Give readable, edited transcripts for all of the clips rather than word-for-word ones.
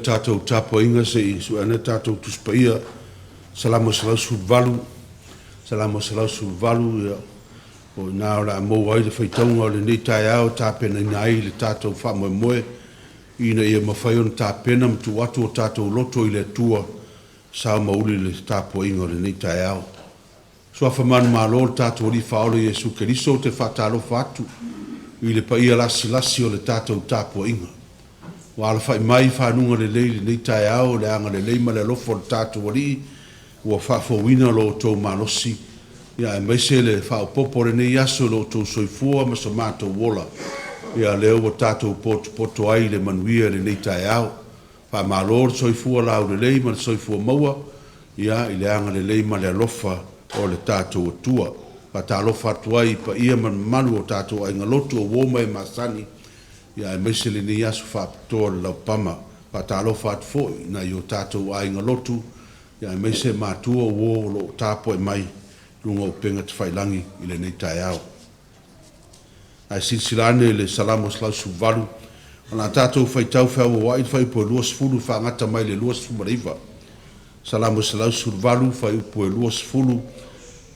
tātou tapo inga se I suana tātou tuspaia salamo salau sulvalu ia o nā ora mou ai le whaitaunga o le nei tai au tāpena ina ai le tātou whamoemoe ina ia mawhai on tāpena mtu atu o tātou loto I le tua sao mauli le tapo inga o le nei tai au. Soa whamanu mālo le tātou li whaole Jesu Keriso te whatalo whatu I le paia lasi o le tātou tapo inga. Wa ala whai mai whanunga le lei le nei tai au le anga le lei ma le lofo le tātou li ua whawhawina lo tō malosi. Ia e meise le whaopopo le nei aso lo tō soifua ma sa mātou wola. Ia leo wa tātou poto ai le manuia le nei tai au. Wha mālo le soifua lau le lei ma le soifua maua. Ia I le anga le lei ma le alofa o le tātou atua. Pa tā alofa atuai pa ia man malu o tātou ai ngalotu o woma e masani. Ia e meise le nei aso whaapitoa le laupama. Pa tā alofa atufoi na I o tātou ai ngalotu. Ia e meise mātua o wo lo tāpo e mai. Lunga o penga te whailangi I le nei tai au. Ai silsilane le salamo slau suvalu. Ana tātou whaitau whiawa wai whai po luas fulu whangata mai le luas fumaraiva. Salamo slau suvalu whai po luas fulu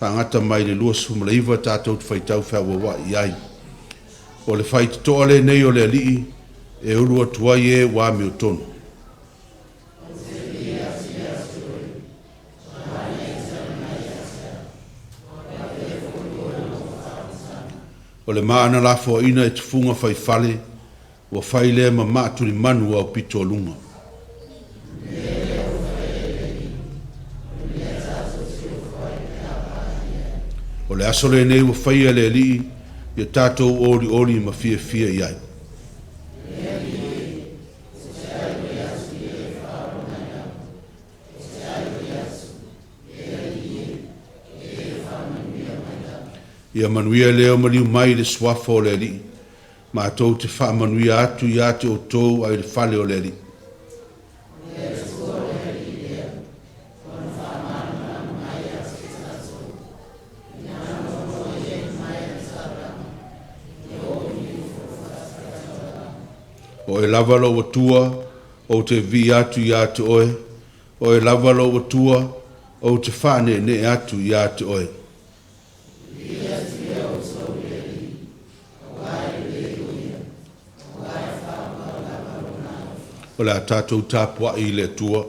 whangata mai le luas fumaraiva tātou whaitau whiawa wai ai. O le whai toa le nei o le alii e uru atuai e wā meo tonu. O le maana la fo ina e tufunga fai fale, wa fai lea ma maatu ni manu au pito lunga. O le aso le nei wa fai ale li, ia tātou ori ma fia iai. Ia manuia leo maliu mai le swafo o le li. Ma tau te wha manuia atu ia te o tau ai le fale o le li. O e lava lo watua o te vi atu ia te oe. O e lava lo watua o te whane ne atu ia te oe. O le a tātou tāpua I le tua.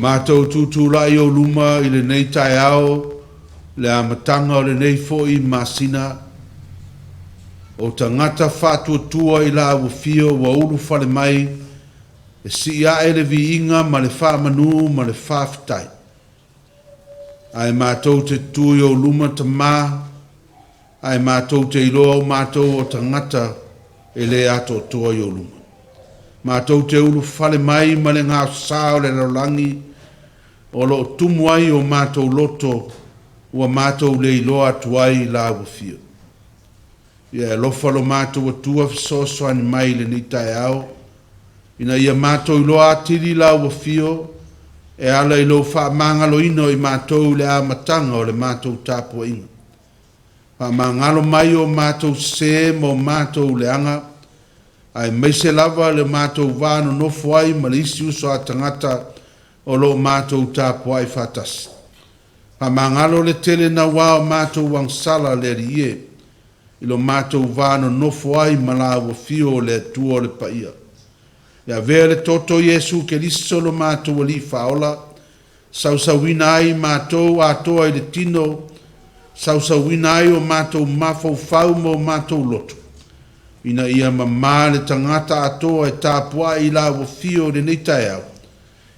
Mātou tūtūlai o luma I le nei tai ao, le amatanga o le nei foi masina, o tangata whātua I la uwhio wa uru whale mai, e si ia e le viinga ma le whamanu ma le whawhitai. Ai mātou te tui o luma ta mā, ai mātou te iloa o mātou o tangata e le ato toa i olunga. Mātou te ulu whale mai ma le ngā sao le laulangi o lo tumu ai o mātou loto ua mātou le iloa tuai la wafio. Ia lofa lo mātou atua fisosoani mai le ni tae au, ina ia mātou iloa atiri la wafio, e ala ilo wha mangalo ino i mātou le amatanga o le mātou tāpua inga. Wha mangalo mai o mātou se mo mātou le anga, ai meise lava le mātou vāno nofo ai ma le isi uso a tangata o lo mātou tāpua ai whatasi. Wha mangalo le tele na wā o mātou wangsala le rie, ilo mātou vāno nofo ai ma la wafio le tua le paia. Ia vea le toto Yesu ke liso lo mātou ali whaola, sausawina ai mātou atoa i le tino, sausawina ai o mātou mafau fau mo mātou loto. Ina ia mamā le tangata atoa e tāpua i la wafio le neitai au,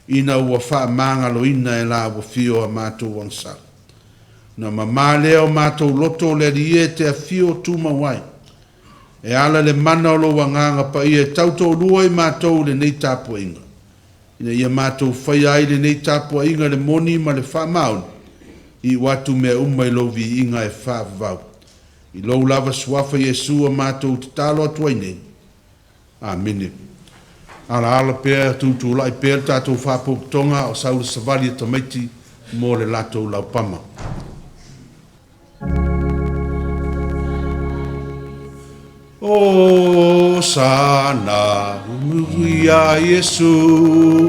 ina ua wha mangalo ina e la wafio a mātou wangsala. Na mamā leo mātou loto le rie te a fio tuma wai. E ala le mana o lo wanganga pa ia tautou lua i mātou le nei tāpua inga. Ina ia mātou whai ai le nei tāpua inga le moni ma le wha maun. I watu mea umai lo vi inga e wha vau. I lo lava suafa Yesu a mātou te talo atuai nei. Amene. Ala pēr tūtū lai pēr tātou whapoktonga o saura savali a Tamaiti mō le latou laupama. O sana umuia Yesu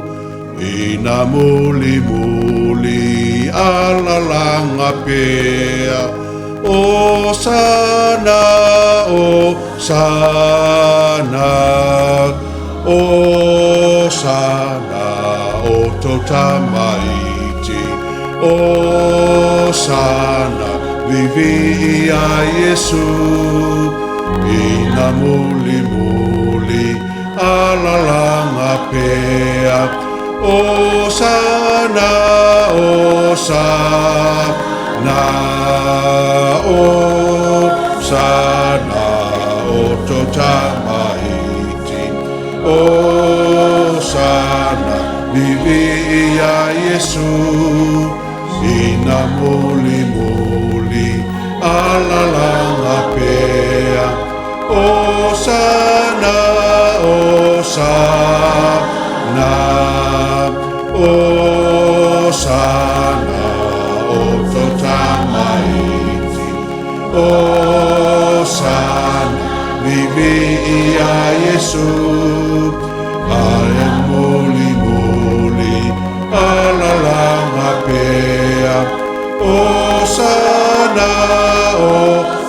ina muli muli alalanga pea. O sana o sana o sana o to Tamaiti. O sana vivia Yesu ina muli muli alalanga pea. O sana o sana o sana o to Tamaiti. O sana vivia Yesu ina muli muli alalanga pea. O sana o sana o sana o to Tamaiti. O sana vivia Yesu ale muli muli alalanga pea. O sana o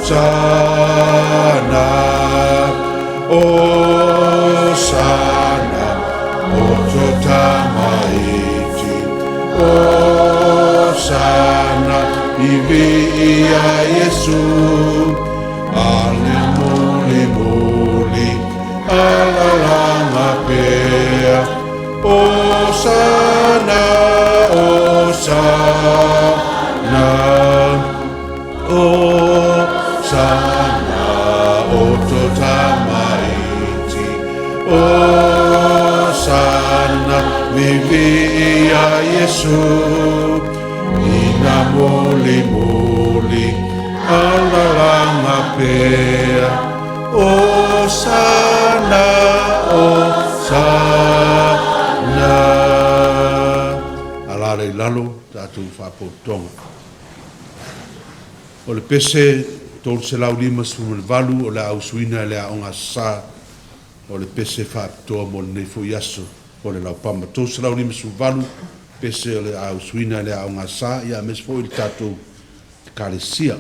sana o sana o to Tamaiti. O sana vivia Yesu ale muli muli alalanga pea. O sana o sana o sana o to Tamaiti. O sana vivia Yesu ina muli muli alalanga pea. O sana alare lalo tātou whapotonga. O le pese tol se lau lima sumu le valu o le au suina le aonga sa o le pese whapitoa mo le nefo yaso o le lau pama. Tol se lau lima sumu valu pese o le au suina le aonga sa ia mesfo il tātou kalesia.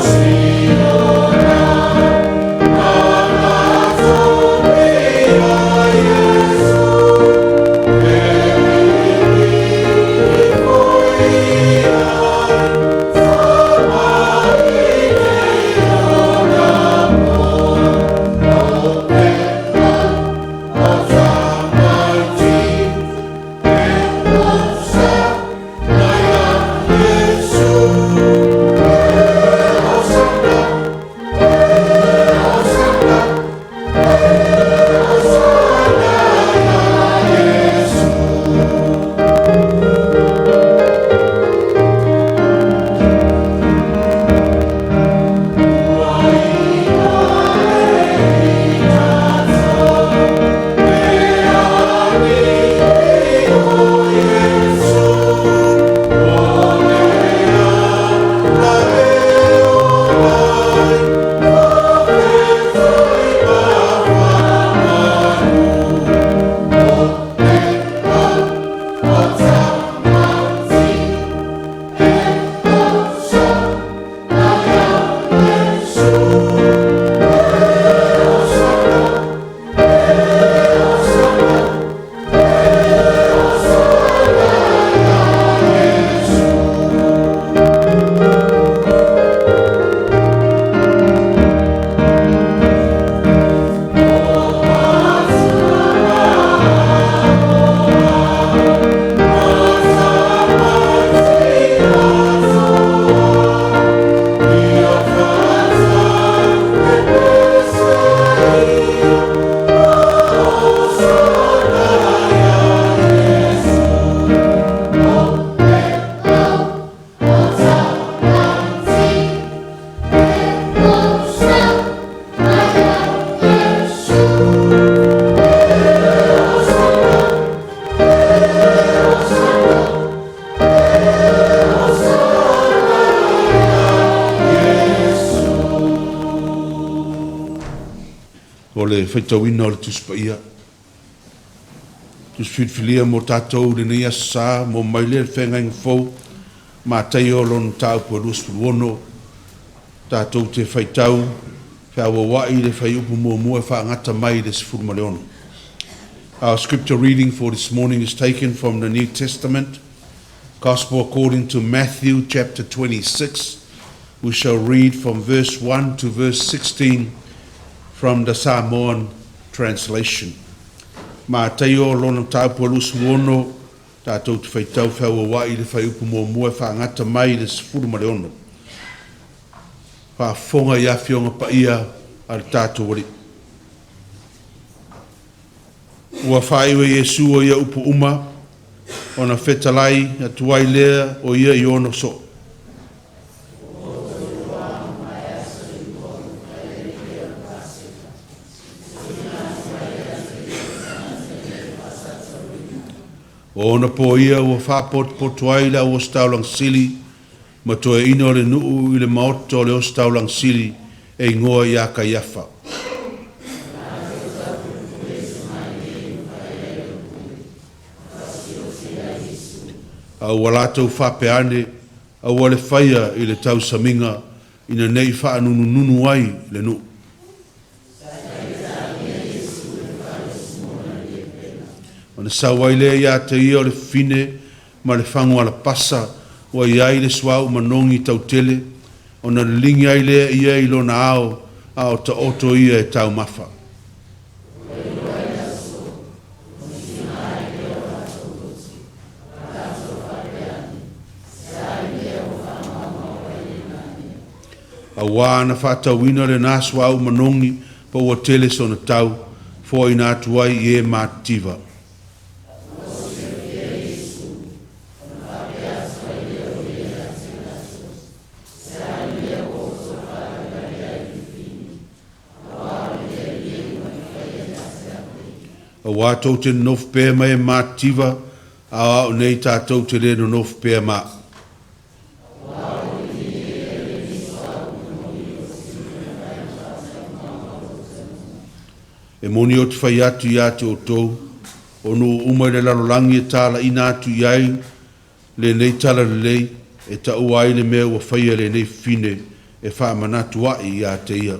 See le whaitauina o le tuspaia. Tuswhitwhilia mo tātou le nia sā, mo maile le whengang fau, ma tai o lon tau po luono, tātou te whaitau, whiawa wai le whai upu mua mua whaangata mai le sifuru maleono. Our scripture reading for this morning is taken from the New Testament, Gospel according to Matthew chapter 26. We shall read from verse 1 to verse 16 from the Samoan translation. Ma taio lona tau polus wono, tātou te whaitau whiawa wai le whai upu mua mua whaangata mai le sifuru maleono. Whafonga ia whionga pa ia al tātou wari. Ua whaiwe Yesu o ia upu uma, ona whetalai atuai lea o ia i ono so. O ona po ia ua whapotuai la o staulang sili, ma toe ino le nuu i le maoto le o staulang sili e ngoa ia ka iafa. Au walatou whapeane, au wale whaia i le tau saminga, ina nei wha nunu ai le nuu. Ona sauai lea ia te ia o le fine, ma le whangu ala pasa, wa iai le swau manongi tau tele, ona le lingi ai lea ia i lona ao ta oto ia e tau mafa. A wana whatauina le nā swau manongi, pa ua tele sona tau, fo ina atuai i e mātiva. A wātou te nof pēr mai e mātiva, a au nei tātou te re no nof pēr mā. E moni o te whai atu i ate o tau, o no umai le lalolangi e tala ina atu i ai, le nei tala le lei, e ta uai le mea ua whaia le nei fine, e wha manatu ai i ate ia.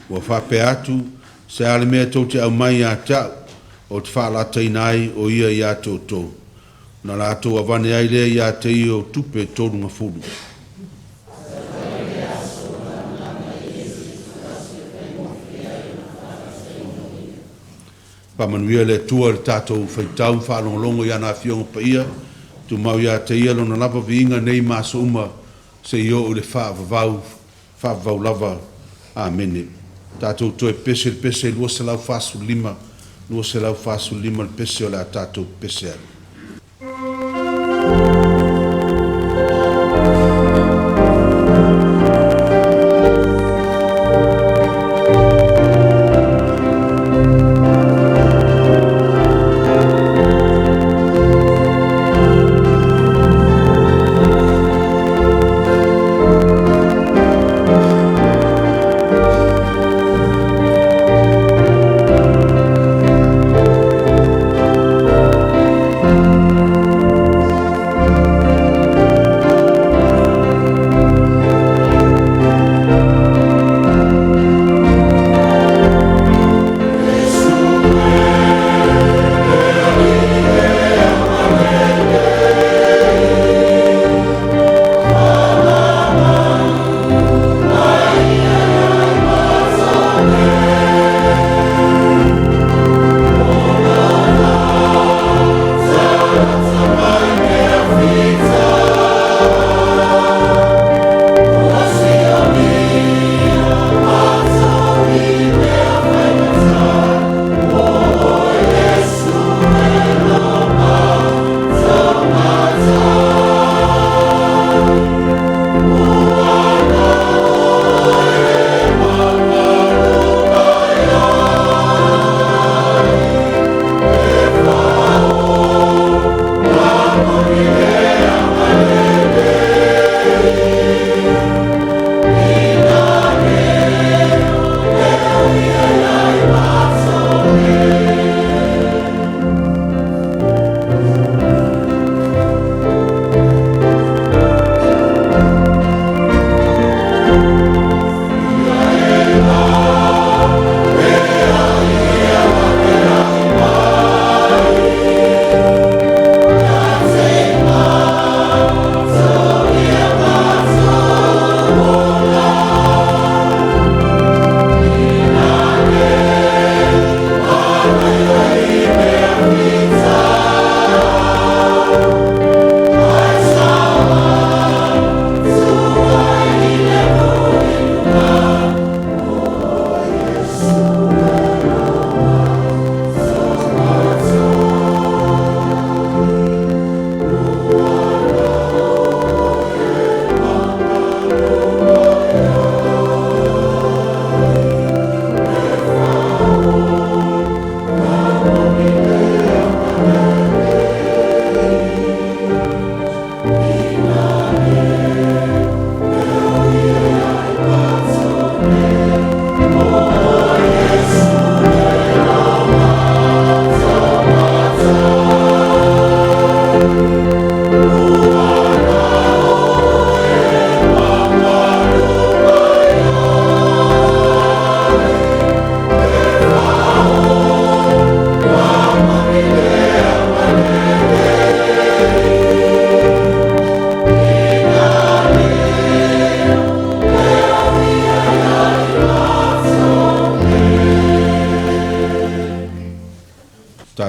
Ua whape atu, se ale mea tau te au mai a tau, o te wha la tainai o ia i ate o tau. Na rātou avane ai lea ia te i o tupe tōrunga fulu. Pamanuia le tua le tātou whaitau whālongolongo i ana whionga pa ia, tu mau ia te ia lona lapa viinga nei māsa uma se i o le whaavavau lava. Amene. Tātou toe pese lua se lau whāsu lima le pese o le a tātou pese ali.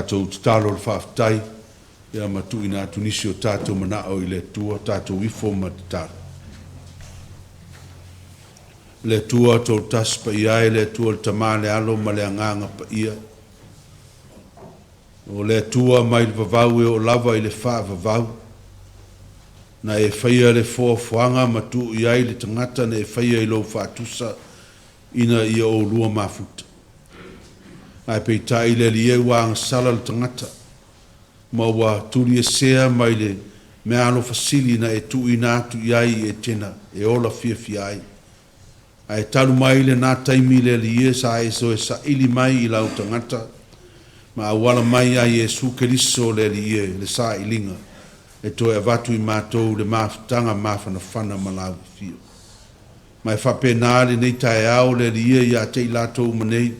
tātou talo le whaafitai, ia matu ina atunisi o tātou manao I le tua, tātou ifo ma te talo. Le tua tō tas pa iai, le tua le tamale alo ma le anganga pa ia. O le tua mai le vavau e o lava I le wha vavau. Na e whaia le fuanga matu iai le tangata na e whaia I lo whaatusa ina ia o lua mafuta. Ai pei tai le lie wang sala le tangata. Ma wa turi e sea mai le mea alo fasili na e tu ina atu iai e tena e ola fia ai. Ai talu mai le nā taimi le lie sa e so e sa ili mai I lau tangata. Ma awala mai ai e su keriso le lie le sa ilinga. E to e vatu I mātou le mafutanga mafana ma lau fio. Mai whapena le nei tae au le lie ia te I lātou manei.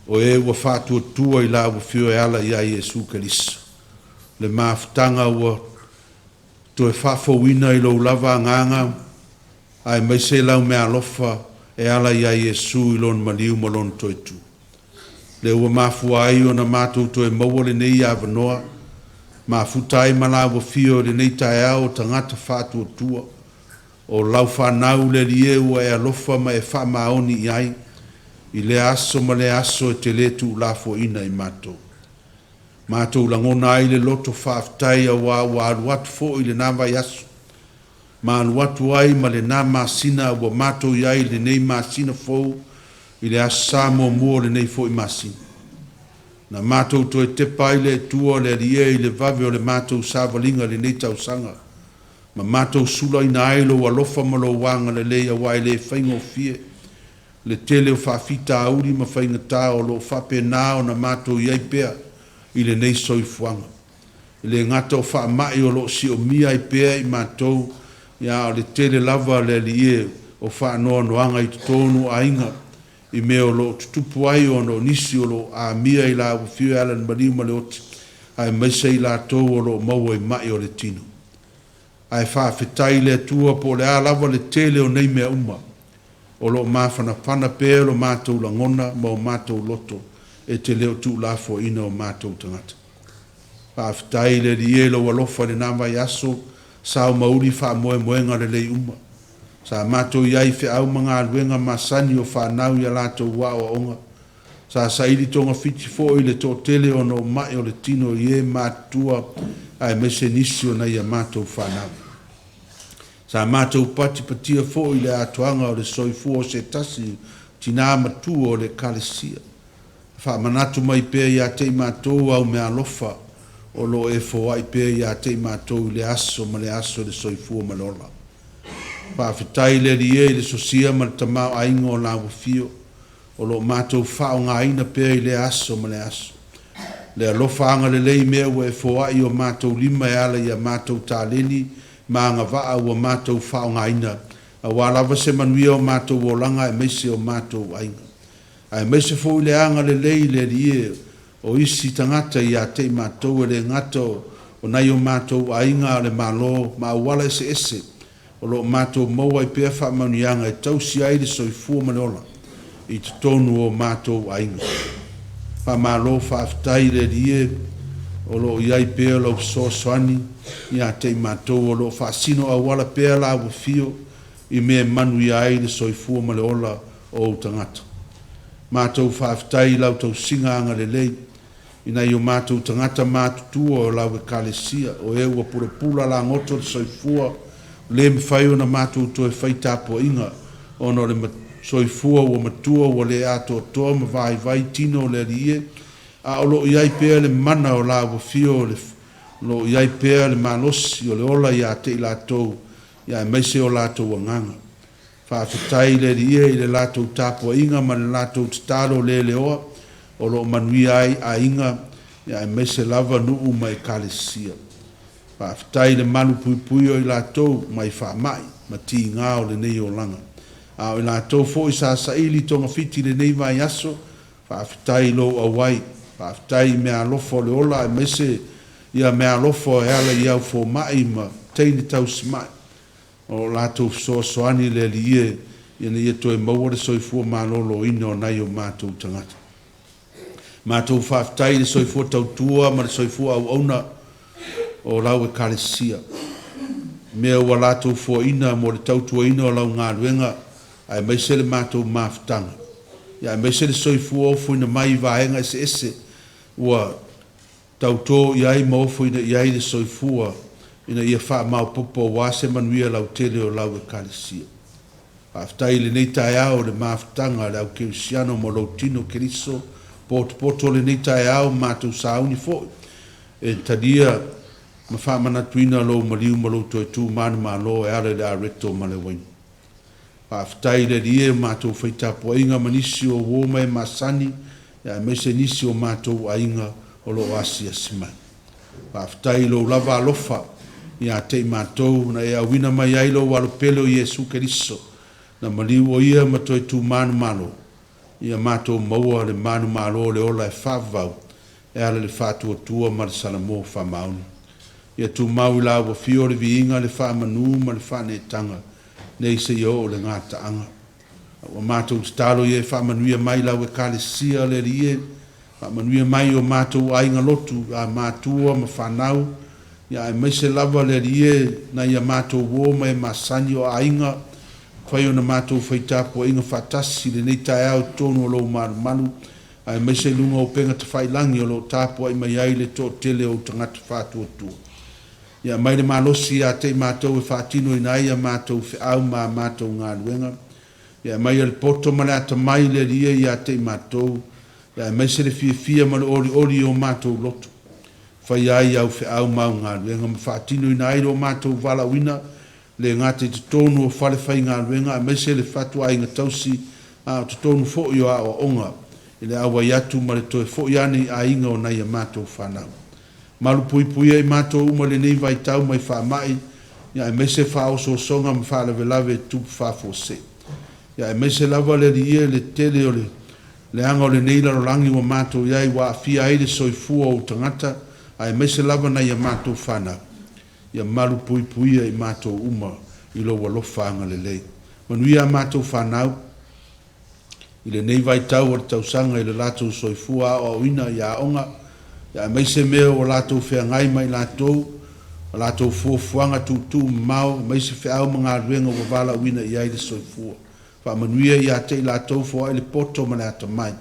O e ua whātua tua I lau fio e ala ia I e su keriso. Le mafutanga ua to e whafawina I lo lava nganga. Ai mai se lau mea lofa e ala ia Iesu I lon maliu ma lon toitu. Le ua mafua ai o na mātou to e maua le nei a vanoa. Mafutai malawa fio le nei tae au tangata whātua tua. O lau whanau le lie ua e alofa ma e wha maoni I ai. I le aso ma le aso e te letu lafo ina I mātou. Mātou langona ai le loto whaafitai a wā aluatu fo I le nāwai aso. Ma aluatu ai ma le nā māsina ua mātou iai le nei māsina fou I le asa mua le nei fo I māsina. Na mātou to e te pai le tua le rie I le vave o le mātou sāwalinga le nei tausanga. Ma mātou sula ina ailo alofa ma lo wanga le leia wai le whaingo fie. Le tele o whawhita auri ma whainga tā o lo whape nā o na mātou iai pēr I le nei soifuanga. I le ngata o whaamai o lo si o mia I pēr I mātou ia o le tele lava le lie o whaanoa noanga I tonu ainga I mea o lo tutupu ai o no nisi o lo a mia I la whiu alan mariu ma le oti ai maisa I la tau o lo maua I mai o le tino. Ai whaafetai le tua po le a lava le tele o nei mea uma o lo mawhana pana pēr o mātou langona ma o mātou loto e te leo tu la fo ina o mātou tangata. Whaafetai le lie lo walofa le nāwai aso sao mauri wha moenga le lei uma. Sa mātou iai whi au mga aluenga masani o whanau ia lātou wa o onga. Sa sairi tonga fiti fo I le tō tele o no mai o le tino I e mātua ai mese nisi o na ia mātou whanau. Sa mātou pati patia fo I le atuanga o le soifu o se tasi tina matu o le kalesia. Wha manatu mai pēr ia te mātou au mea lofa o lo e fo ai pēr ia te mātou le aso ma le aso le soifu o malola. Whaafetai le rie le sosia ma le tamau aingo o la wafio o lo mātou whao ngā ina pēr I le aso ma le aso. Le alofa anga le lei mea ua e fo ai o mātou lima e ala ia mātou tāleni ma anga waa ua mātou whao ngā ina. A wālawa se manuia o mātou o langa e meise o mātou ainga. Ai meise fo I le anga le lei le rie o isi tangata I a te mātou e le ngata o nai o mātou ainga le malo ma wala ese. O lo mātou maua I pēr wha maunianga e tausi ai le soifua manola I te tonu o mātou ainga. Wha malo whaafetai le rie o lo iai pēr lau soaswani I a te mātou o lo whaasino a wala pēr la wafio I mea manu I ai le soifua manola o tangata. Mātou whaafetai lau tau singa anga le lei ina I o mātou tangata mātutua o lau e kalesia o e ua pura la ngoto le soifua le mwhai o na mātou to e whai tāpua inga o no le soifua ua matua ua le ato toa ma vai tino le rie a o lo iai pēr le mana o la wafio lo iai pēr le malosi o le ola I a te I lātou ia e maise o lātou anganga. Whaafetai le rie I le lātou tāpua inga ma le lātou tataro le oa o lo manuia ai a inga ia e maise lava nuu mai kalesia. Whaafetai le manu pui o I lātou mai whaamai ma ti ngā o le nei o langa. A o I lātou fo I sa ili tonga fiti le nei vai aso, whaafetai lo awai, whaafetai mea lofo le ola e mese ia mea lofo e ala I au fo mai ma teini tau smai. O lātou soani le lie ia ne ia toi maua le soifua malolo ina o nai o mātou tangata. Mātou whaftai le soifua tautua ma le soifua au auna o lau e kalesia. Mea ua lātou fua ina mo le tautua ina o lau ngā luenga ai maise le mātou maftanga. Ia maise le soifua ofu ina mai vaenga ese ua tauto iai maofu ina iai le soifua ina ia wha mau popo wase manuia lau tele o lau e kalesia. Whaftai le nei tae au le maftanga le au keusiano mo lau tino keriso poto le nei tae au mātou sauni fo e tadia ma wha manatuina lo maliu ma lo toi tū manu ma lo e ale le a recto ma le wain. Whaftai le rie mātou whaitapo inga manisi o woma e masani ya mese nisi o mātou a inga o lo asia simai. Whaftai lo lava alofa ia te mātou na e awina mai ailo walo pelo Yesu Keriso na maliu o ia ma toi tū manu malo ia mātou maua le manu malo le ola e whavau e ale le whatua tua ma le salamo whamauni. Ia tu mau la wa fio le viinga le wha manu ma le wha ne tanga nei se yo le ngata anga. Wa mātou stalo ye wha manuia mai la we kale sia le rie wha manuia mai o mātou ainga lotu a mātua ma whanau ia e meise lava le rie na ia mātou woma e masani o ainga whai o na mātou whaitapo inga whatasi le nei tae au tonu o lo manu a e meise lunga o penga te whailangi o lo tapo ai mai ai le to tele o tangata whatua tua. Ia mai le malosi a te mātou e whaatino i nai a mātou whi au ma mātou ngā luenga. Ia mai le poto ma le ata mai le ria i a te mātou. Ia mai se le fia ma le ori o mātou loto. Whai ai au whi au mau ngā luenga. Ma whaatino i nai o mātou vala wina le ngate te tonu o whale whai ngā luenga. A mai se le whatua inga tausi a te tonu fo i o a o onga. I le awa iatu ma le toe fo i ane a inga o nai a mātou whanau. Malu pui e mātou uma le nei vai tau mai wha mai, ia e mese wha oso songa ma wha lave tupu wha fose. Ia e mese lava le rie le tele o le anga o le nei laro langi wa mātou iai wa fia aile soifua o tangata, a e mese lava na ia mātou whana. Ia malu pui e mātou uma i lo walofa anga le lei. Manuia mātou whanau, i le nei vai tau o le tausanga i le lātou soifua o ina i a onga, ia mai se mea o lātou whea ngai mai lātou fuafuanga tūtū mau, mai se whea au mga ruenga o wala wina i aile soifua. Wha manuia i a te i lātou fua ele poto ma le ata mai,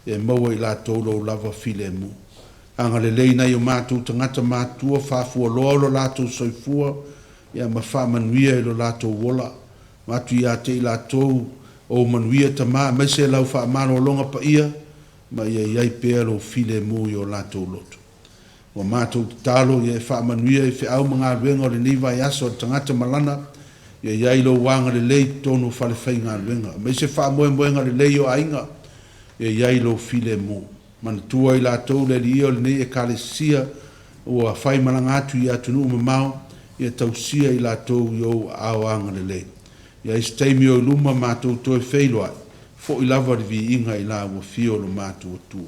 e maua i lātou lo lava file mu. Anga le leina i o mātou tangata mātua, whafua loa lo lātou soifua, ia ma wha manuia i lo lātou wola, matu i a te i lātou o manuia ta maa, mai se lau wha mano longa pa ia, ma ia iai pēr o file mu i o lātou loto. Wa mātou talo ia e wha manuia i whi au mga ruenga o le niwa i aso o tangata malana, ia iai lo wanga le lei tonu whale whai ngā ruenga. Me se wha moenga le lei o ainga, ia iai lo file mu. Mana tua i lātou le li o le nei e kale sia o a whai malangatu i atunu mamau, ia tausia i lātou i o awanga le lei. Ia istaimi o luma mātou toi whailoai, fo i lava vi inga i la ua fio lo mātou atua.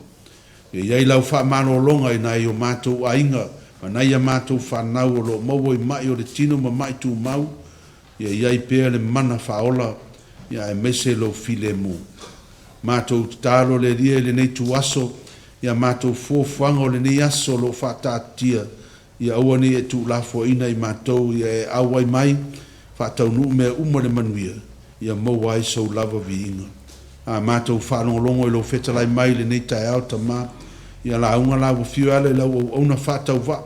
E iai lau wha mano longa i nai o mātou a inga, ma nai a mātou whanau o lo maua i mai o le tino ma mai tū mau, ia iai pēr le mana whaola, ia e mese lo file mu. Mātou tālo le ria le nei tu aso, ia mātou fōwhanga o le nei aso lo whātātia, ia aua ni e tu lafo ina i mātou, ia e awai mai, whātau nu mea uma le manuia, ia maua i sau lava vi inga. A mātou whanongolongo i lo whetalai mai le nei tai au ta mā, ia la unga la wafio ala i lau au na whātau wa.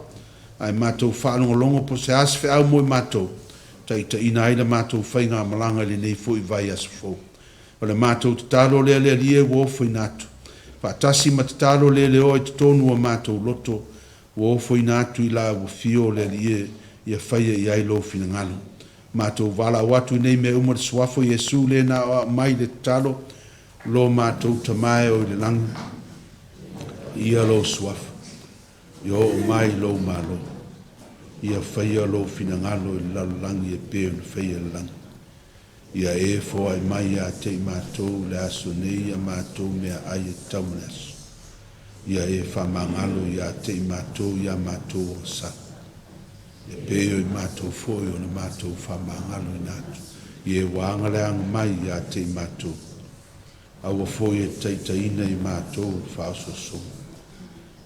Ai mātou whanongolongo po se asfe au moi mātou, Taitaiina aina mātou whainga malanga le nei fo i vai asu fo. O le mātou te talo lea lea lie uofo i nātu. Whaatasi ma te talo lea leo i te tonu a mātou loto, uofo i nātu i la wafio lea lie ia whaia i ailo fina ngalo. Mātou wala watu i nei me umar suafo Yesu le na mai le talo, lo mātou tamae o i le langa, ia lo suafo, yo o mai lo malo, ia whaia lo fina ngalo i lalangi e peo na whaia le langa. Ia e fo ai mai a te mātou le aso nei a mātou mea ai e tauma le aso. Ia e whamangalo i a te mātou i a mātou o sa. E peo i mātou foi o na mātou whamangalo i nātu. I e wāngale ang mai i a te mātou. Aua foi e taitaina I mātou whaasoso.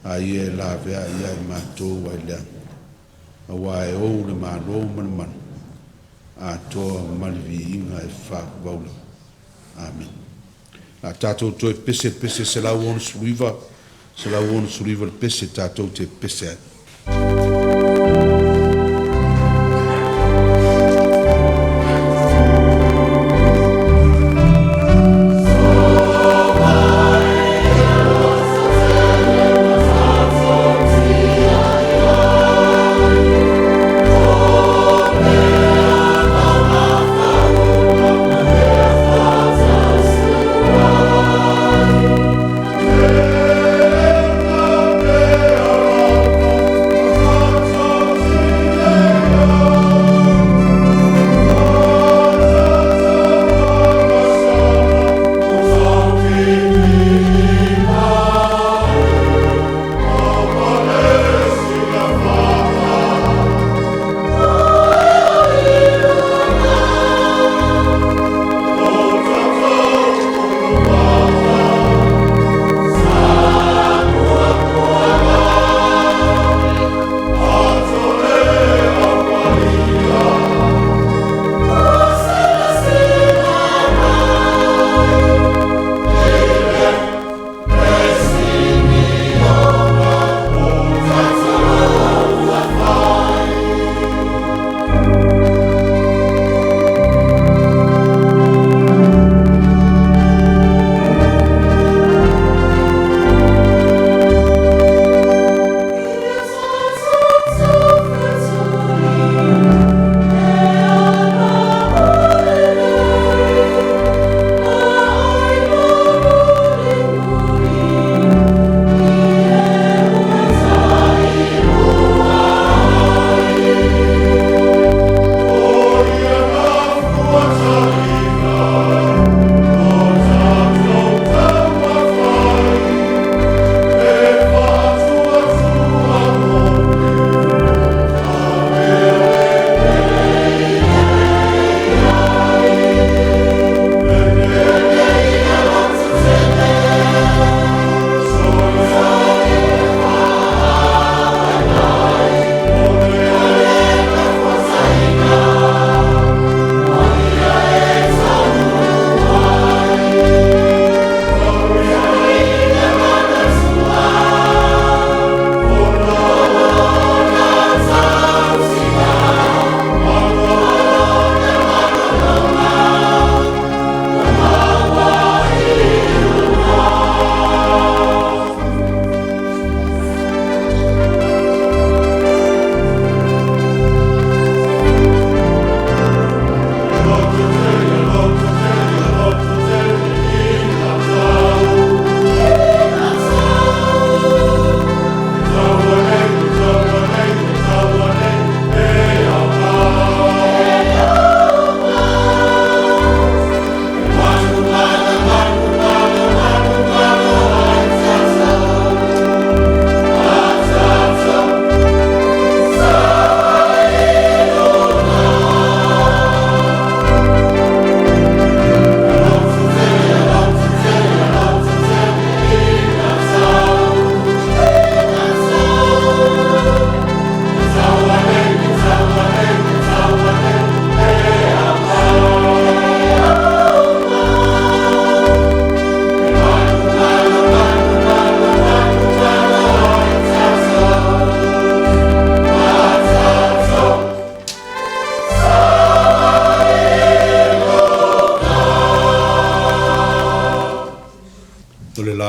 A ia e la vea ia I mātou ai lea. Awa e ou le mālo man. A toa malivi inga e whaawaula. Amen. A tātou toi pese se lau onu suriva. Se lau onu suriva le pese tātou te pese ai.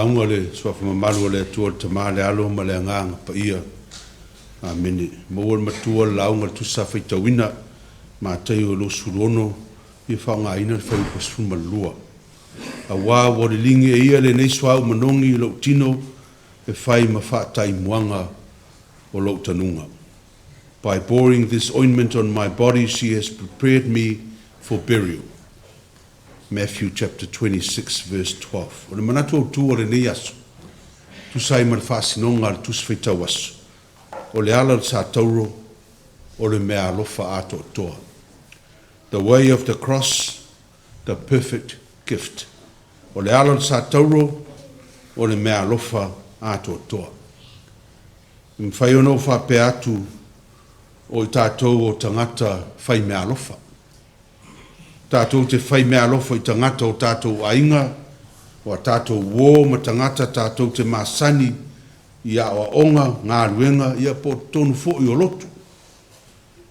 launga le suafa mamalu le atua le tamā le alo ma le agaga paia amene maua le matua le launga le tusa faitauina matai o lo sulono ia faaogāina le faipasufulu ma le lua auā ua le ligi e ia lenei soau manogi i lou tino e fai ma faataimuaga o lou tanuga. By pouring this ointment on my body, she has prepared me for burial. Matthew chapter 26, verse 12. O le manatu au tu o le nei aso. Tu sai ma le whaasinonga le tus whaitau aso. O le ala le sa tauro, o le mea alofa ato toa. The way of the cross, the perfect gift. o le ala sa tauro o le mea alofa atoatoa. Mwhai ono whape atu o i tātou o tangata whai mea alofa. Tātou te whai mea alofa i tangata o tātou ainga, o a tātou wō ma tangata tātou te masani i a o onga, ngā ruenga, i a po tonu fo i o lotu.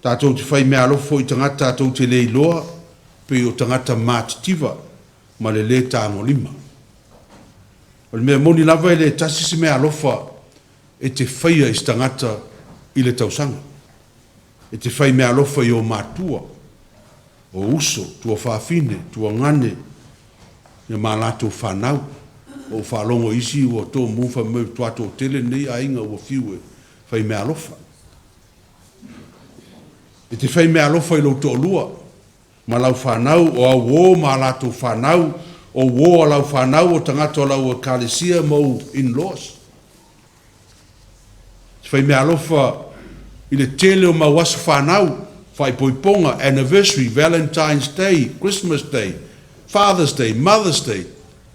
Tātou te whai mea alofa i tangata tātou te leiloa, pe o tangata mātitiva, ma le le tāngo lima. O le mea moni lava e le tasi se mea alofa e te whaia i tangata i le tausanga. E te whai mea alofa i o mātua, o uso, tua whawhine, tua ngane, ia mā lātou whanau, o whalongo isi o tō mūwha mau tuato tele nei a inga o whiue whai mea alofa. E te whai mea alofa i lo tō lua, ma lau whanau o au wō ma lātou whanau, o wō a lau whanau o tangata o lau a kālesia mau in-laws. Te whai mea alofa i le tele o mau asu whanau, whai poiponga, anniversary, Valentine's Day, Christmas Day, Father's Day, Mother's Day.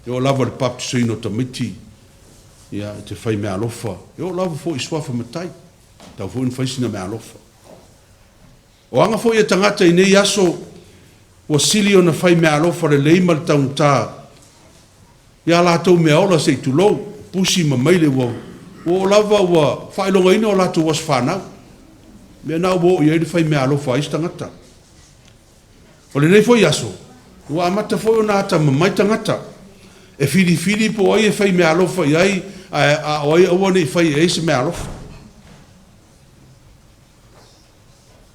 E o lava le baptisoina o Tamaiti. Ia, te whai mea alofa. E o lava fo i swafa matai. Tau fo in whaisina mea alofa. O anga fo i a tangata i nei aso o sili o na whai mea alofa le leima le taunta. Ia lātou mea ola se tu lou, pusi ma maile wau. O lava wa whailonga ina o lātou was whanau. Mea nau wo i eire whai mea alofa ais tangata. O le nei fo i aso. Ua amata fo i o nāta ma mai tangata. E fili po ai e whai mea alofa i ai, a oi awane i whai e eise mea alofa.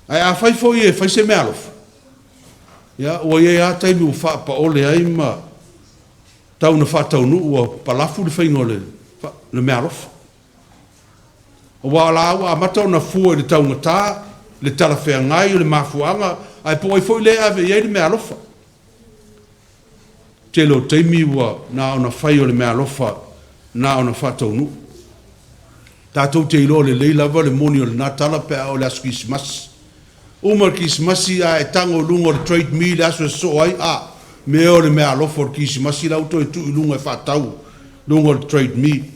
Ai a whai fo i e whai se mea alofa. Ia, ua i e a taimi u wha pa ole ai ma tau na wha tau nu, ua palafu le whai ngole, le mea alofa. Ua la ua amata o na fua i le tau ngatā, le tala whea ngai o le mafuanga, ai po ai fo i le ave i ai le mea alofa. Te lo teimi ua na ona whai o le mea alofa, na ona whatau nu. Tātou te ilo le leilava le moni o le nā tala pea o le asu kisimasi. Uma le kisimasi a e tango lunga o le trade me le asu e so ai, me o le mea alofa o le kisimasi lauto e tu i lunga e whatau, lunga o le trade me.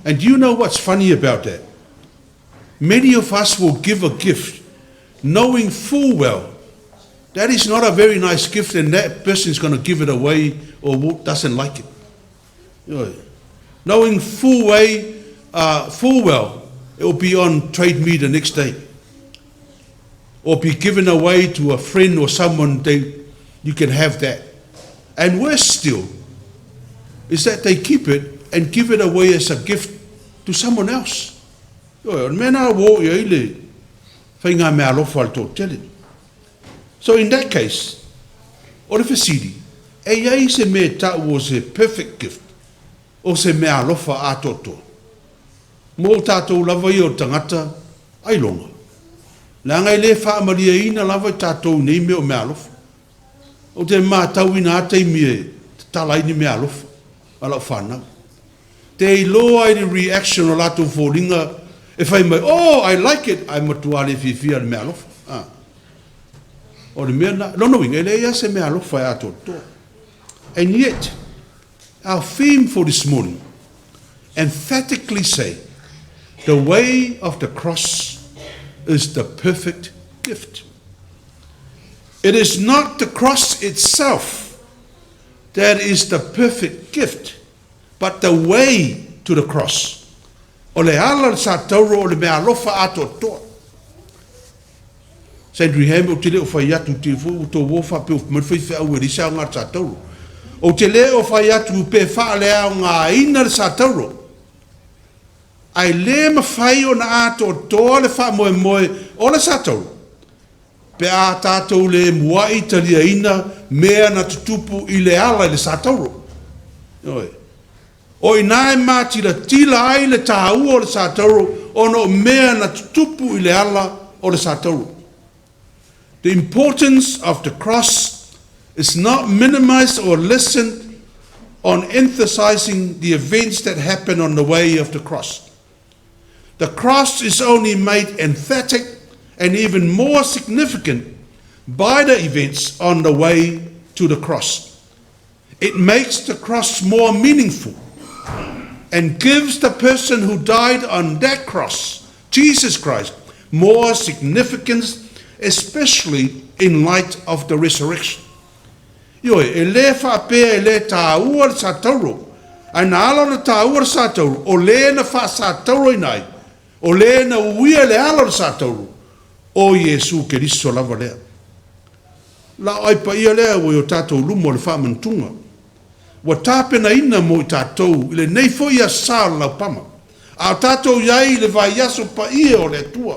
And do you know what's funny about that? Many of us will give a gift knowing full well that is not a very nice gift and that person is going to give it away or doesn't like it. Knowing full well, it will be on trade me the next day. Or be given away to a friend or someone, you can have that. And worse still, is that they keep it and give it away as a gift to someone else. So in that case, o le fesiri, e iai se me tau o se perfect gift, o se mea alofa a toto. Mo tātou lava i o tangata, ai longa. La ngai le wha amaria ina lava i tātou nei me o mea alofa. O te mā tau ina atei mie, te tala ini mea alofa, ala whanau. Te iloa i reaction o lato fōringa, e whai mai, oh, I like it, ai matuare fifia le mea alofa. Or the mere no knowing, and yet, our theme for this morning emphatically say, the way of the cross is the perfect gift. It is not the cross itself that is the perfect gift, but the way to the cross. O le ala sa tauro o le mea alofa ato toa. Sandringham o te leo whai atu te fu o tō wofa pe o mwhai whau e risa o ngā tātauro. O te leo whai atu pe wha lea o ngā ina le tātauro. Ai le ma whai o na ato toa le wha moe moe o le tātauro. Pe a tātou le muai talia ina mea na tutupu i le ala le tātauro. O i nāe mātira tila ai le tāu o le tātauro o no mea na tutupu i le ala o le tātauro. The importance of the cross is not minimized or lessened on emphasizing the events that happen on the way of the cross. The cross is only made emphatic and even more significant by the events on the way to the cross. It makes the cross more meaningful and gives the person who died on that cross, Jesus Christ, more significance, especially in light of the resurrection. Yo, e le whapea e le tāua sa tauro, ai nā alo na tāua sa tauro, o le na wha sa tauro inai, o le na uia le alo sa tauro, o Iesu Keriso lava lea. La ai pa ia lea o tātou lumo le wha mantunga, wa tāpena ina mo i tātou, le nei fo ia sā lau pama, a tātou iai le vai aso pa ia o le tua.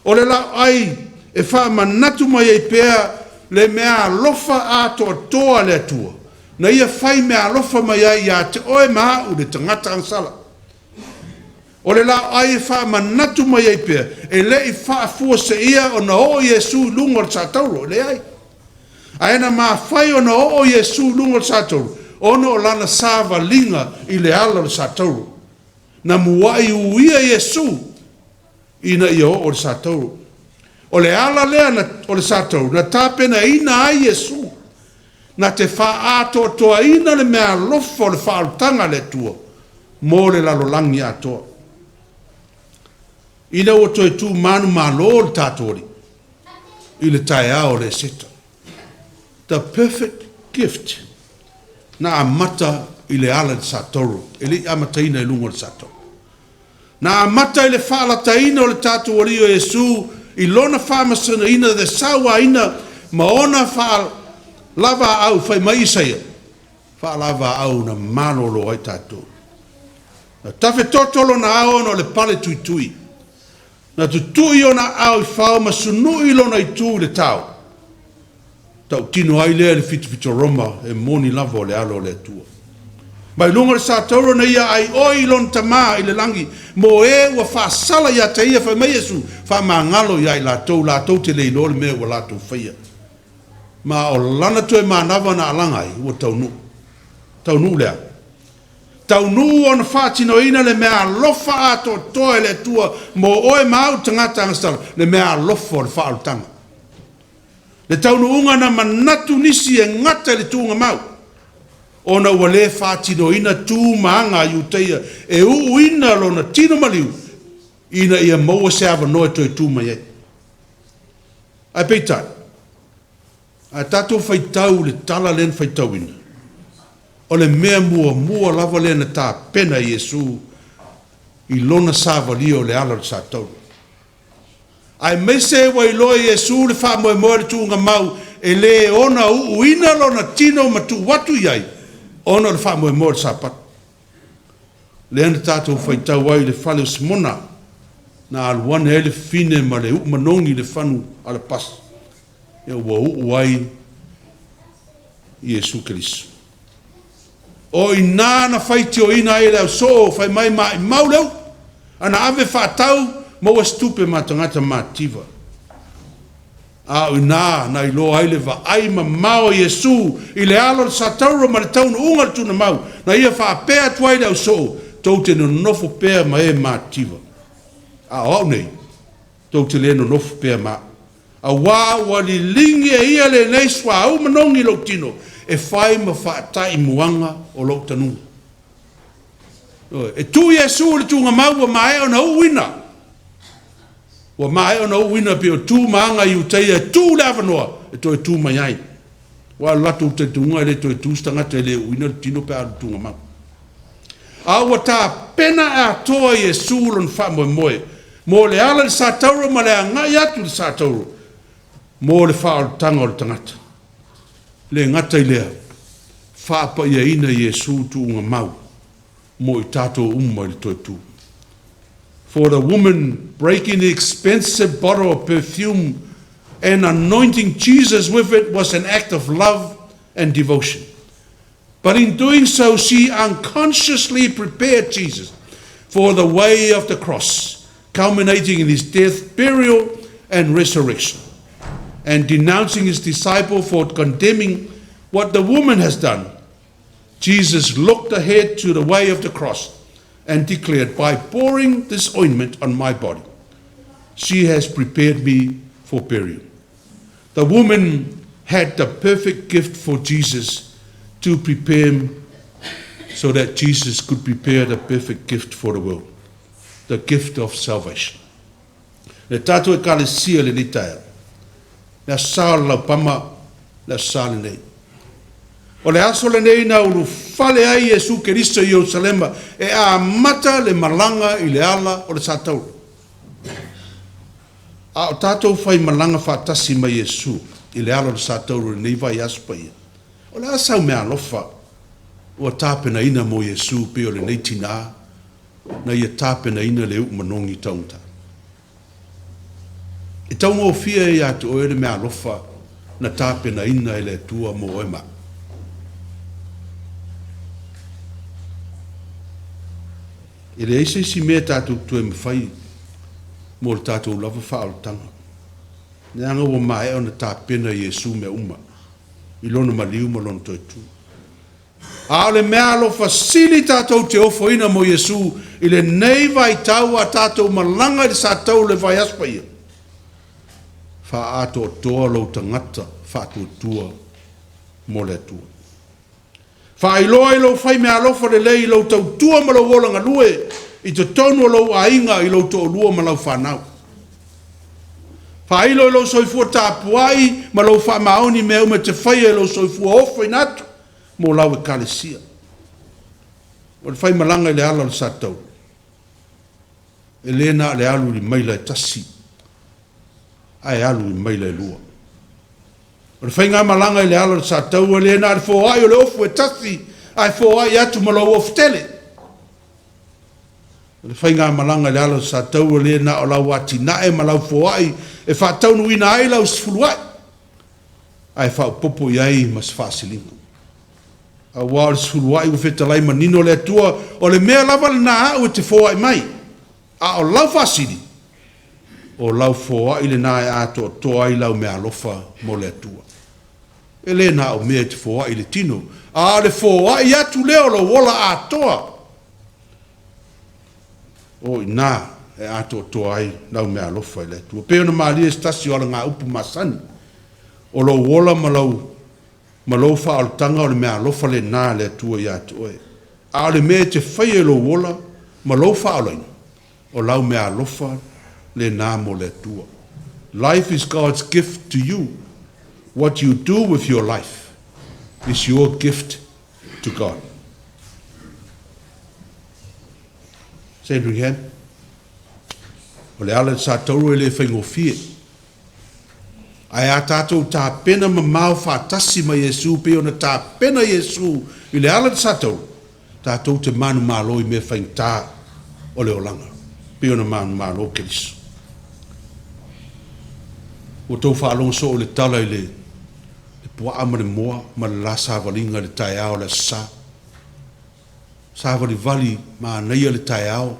O le la ai e wha manatu mai e pēa le mea alofa a toa le atua. Na ia whai mea alofa mai ai a te oe maa u le tangata ansala. O le la ai e wha manatu mai ai pēa, e le i wha fua se ia o na o Iesu lungo le sātauro, le ai. A ena maa whai o na o Iesu lungo le sātauro, ono o lana sāva linga i le ala le sātauro. Na muai uia Iesu ina i o le sātauro. O le ala lea na, o le sātauro, na tāpena ina ai Iesu, na te wha ato toa ina le mea lofa o le whaarutanga le tua, mō le lalolangi atoa. Ina o toi tū manu malo le tātori, i le tae ao le seta. The perfect gift, na amata i le ala le sātauro, e le amataina i lungo le sātauro. Na amata i le whaalataina o le tātori o Iesu, i lona whamasana ina de sawa ina maona wha lava au whai mai isaia. Wha lava au na manolo ai tātou. Na tawhe totolo na ao no le pale tui tui. Na tutui o na au i whao masunu i lona i tū le tau. Tau tino ai lea le fitu roma e moni lava o le alo le atua. Mai lunga le sātauro na ia ai oi lon tamā i le langi, mo e ua whaasala ia te ia whai mai Iesu, wha mangalo ia i lātou te leilo le mea ua lātou whaia. Ma o lana tue mānawa na alangai, ua taunu lea. Taunu o na whātino ina le mea lofa ato toa le tua, mo oe mau tangata angastala, le mea lofa o le whaalutanga. Le taunu unga na manatu nisi e ngata le tuunga mau. Ona ua le whātino ina tū maanga i uteia e uina lo na tino maliu ina ia maua se awa noe toi tū mai e. Ai peitai, a tātou whaitau le tala len whaitau ina. O le mea mua lava lena tā pena i Iesu i lona sāwalio le ala le sātau. Ai mese wa i loa i Iesu le wha moe moe le tūnga mau e le ona uina lo na tino matu watu iai. Ona le wha moe moe sāpat. Le ana tātou whaitau ai le whale o simona na aluane e le fine ma le manongi le whanu ala pas. E ua ai Iesu Keriso. O i nāna whaiti o ina e leo so whai mai mau leo. Ana ave whaatau maua stupe ma tangata ma tiva. A o nā na i loa aile wa aima mao Iesu i le alo sa tauro ma le taunu unga tuna mau. Na ia whaapea tuai leo so tau te no nofo pea ma e ma tiva. A o nei tau te le no nofo pea ma. A wā li lingi e ia le nei swa au manongi lo tino. E whai ma whaatai muanga o lo tanu. E tu Iesu le tunga mau wa mai o na uwina. Wa mai o na uwina pe o tu maanga i uteia tu le avanoa e toi tu mai ai. Wa latu te tunga e le toi tu stangata e le uwina le tino pe alu tunga mau. A wa ta pena a toa Iesu lon wha moe moe. Mo le ala le sa tauro ma le angai atu le sa tauro. Mo le wha o tanga o le tangata. Le ngata i lea, whaapa ia ina Iesu tu unga mau, mo i tātou umma le toi tu. For the woman breaking the expensive bottle of perfume and anointing Jesus with it was an act of love and devotion. But in doing so, she unconsciously prepared Jesus for the way of the cross, culminating in his death, burial, and resurrection, and denouncing his disciple for condemning what the woman has done. Jesus looked ahead to the way of the cross and declared, by pouring this ointment on my body, she has prepared me for burial. The woman had the perfect gift for Jesus to prepare him so that Jesus could prepare the perfect gift for the world, the gift of salvation. Le tātou e kalesia le nitaia, le asal lau pama, le asal nei. O le aso le nei na ulu fale ai Jesu Keristo i Jerusalema, e a mata le malanga i le ala o le tātou. A o tātou fai malanga whaatasi mai Jesu, i le ala o le tātou le nei vai aspa ia. O le asau mea alofa, o tāpena ina mo Jesu pe o le nei tina, na ia tāpena ina le umanongi taunta. E tau ngō fia i atu o ere mea alofa, na tāpena ina i le tua mo oema. E le eise si mea tātou tue mwhai, mo le tātou lava whaaltanga. Ne anga o mae o na tāpena Jesu mea uma, i lona maliu ma lona toitu. A le mea alofa sili tātou te ofo ina mo Jesu, i le nei vai tau a tātou malanga i sa tau le vai aspa ia. Fa ato toa lo tangata, fa ato tua mo le tua. Fa iloa ilo fai mea alofa le lei lo tau tua ma lo wolanga lue, i te tonu lo ainga i lo to lua ma lau whanau. Fa ilo soifua tāpuai, ma lo wha maoni mea ume te whaia lo soifua ofa inatu, mo lau e kalesia. O le whai malanga i le ala le satau. E lena le alu li maila e tasi. Ai alu li maila e lua. O le whai ngā malanga i le ala le satau, e lena le fōai o le ofu e tasi, ai fōai atu ma lau ofu tele. O le whai ngā malanga i le ala le satau, e lena o lau ati nae ma lau fōai, e whātaunu ina ai lau sifuluai. Ai whau popo iai mas whāsilinga. A wāle sifuluai u whetalai manino le atua, o le mea lava le nā au e te fōai mai. A o lau whāsiri. O lau fōai le nā e ato toa ai lau mea lofa mo le atua. E le nā o mea te fōai le tino. A le fōai atu leo lo wola atoa. O i nā. E ato toa ai lau mea alofa i le tua. Peo na maalia stasi o la ngā upu masani. O lo wola ma lau wha al tanga o le mea alofa le nā le tua i ato oe. A le mea te whaia lo wola ma lau wha alaina. O lau mea alofa le nā mo le tua. Life is God's gift to you. What you do with your life is your gift to God. Sandringham. O le ala sa tauru e le whaingofie. Ai a tātou tā pena ma mau whātasi ma Jesu, pe ona tā pena Jesu, i le ala sa tauru, tātou te manu mālo i me whaing tā o le olanga, pe ona manu mālo Keriso. O tau whaalonga so o le tala i le pua ama le moa, ma le la sāwalinga le tai ao le sa. Sāwali vali ma neia le tai ao,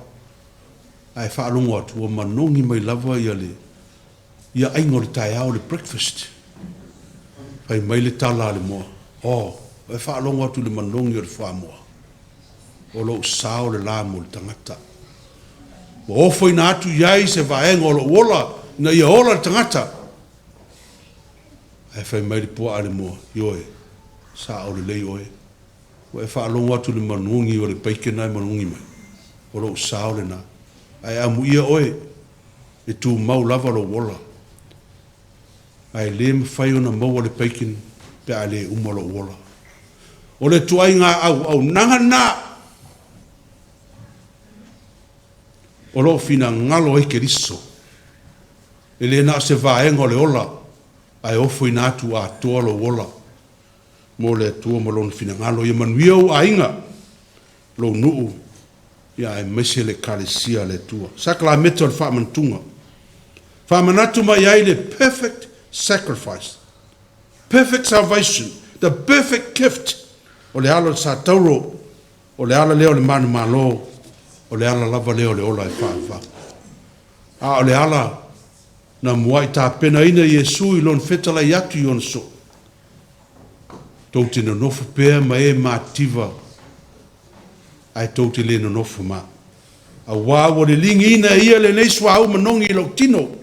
ai whaalonga atu o manongi mai lava ia aingo le tai au le breakfast. Pai mai le tala le moa. Ai whaalonga atu le manongi o le whamoa. O lo sao le la mo le tangata. O ofo ina atu iai se vaenga o lo ola, na ia ola le tangata. Ai whai mai le pua le moa. Ioe, sa o le lei oe. O e whaalonga atu le manongi o le paikena manongi mai. O lo sao le na. Ai amu ia oe, e tu mau lava lo wola. Ai le me whai ona maua le paikin, pe a le uma lo wola. O le tuai ngā au nanga nā. O lo fina ngalo e Keriso. E le na se vaenga o le ola, ai ofo ina atu a toa lo wola. Mo le tua malona fina ngalo, ia manuia o ainga, lo nuu, ia e mese le kalesia le tua. Sakala meta o le whaamantunga. Whaamanatu mai ai le perfect sacrifice. Perfect salvation. The perfect gift. O le ala sa tauro. O le ala leo le manu malo. O le ala lava leo le ola e whaawha. A o le ala na muai tā pena ina Jesu i lon whetala i atu i on so. Tau te na nofu pēr ma e mātiva. Ai tau te le na nofu ma. A wāwa le lingi ina ia le neiswa au manongi i lau tino.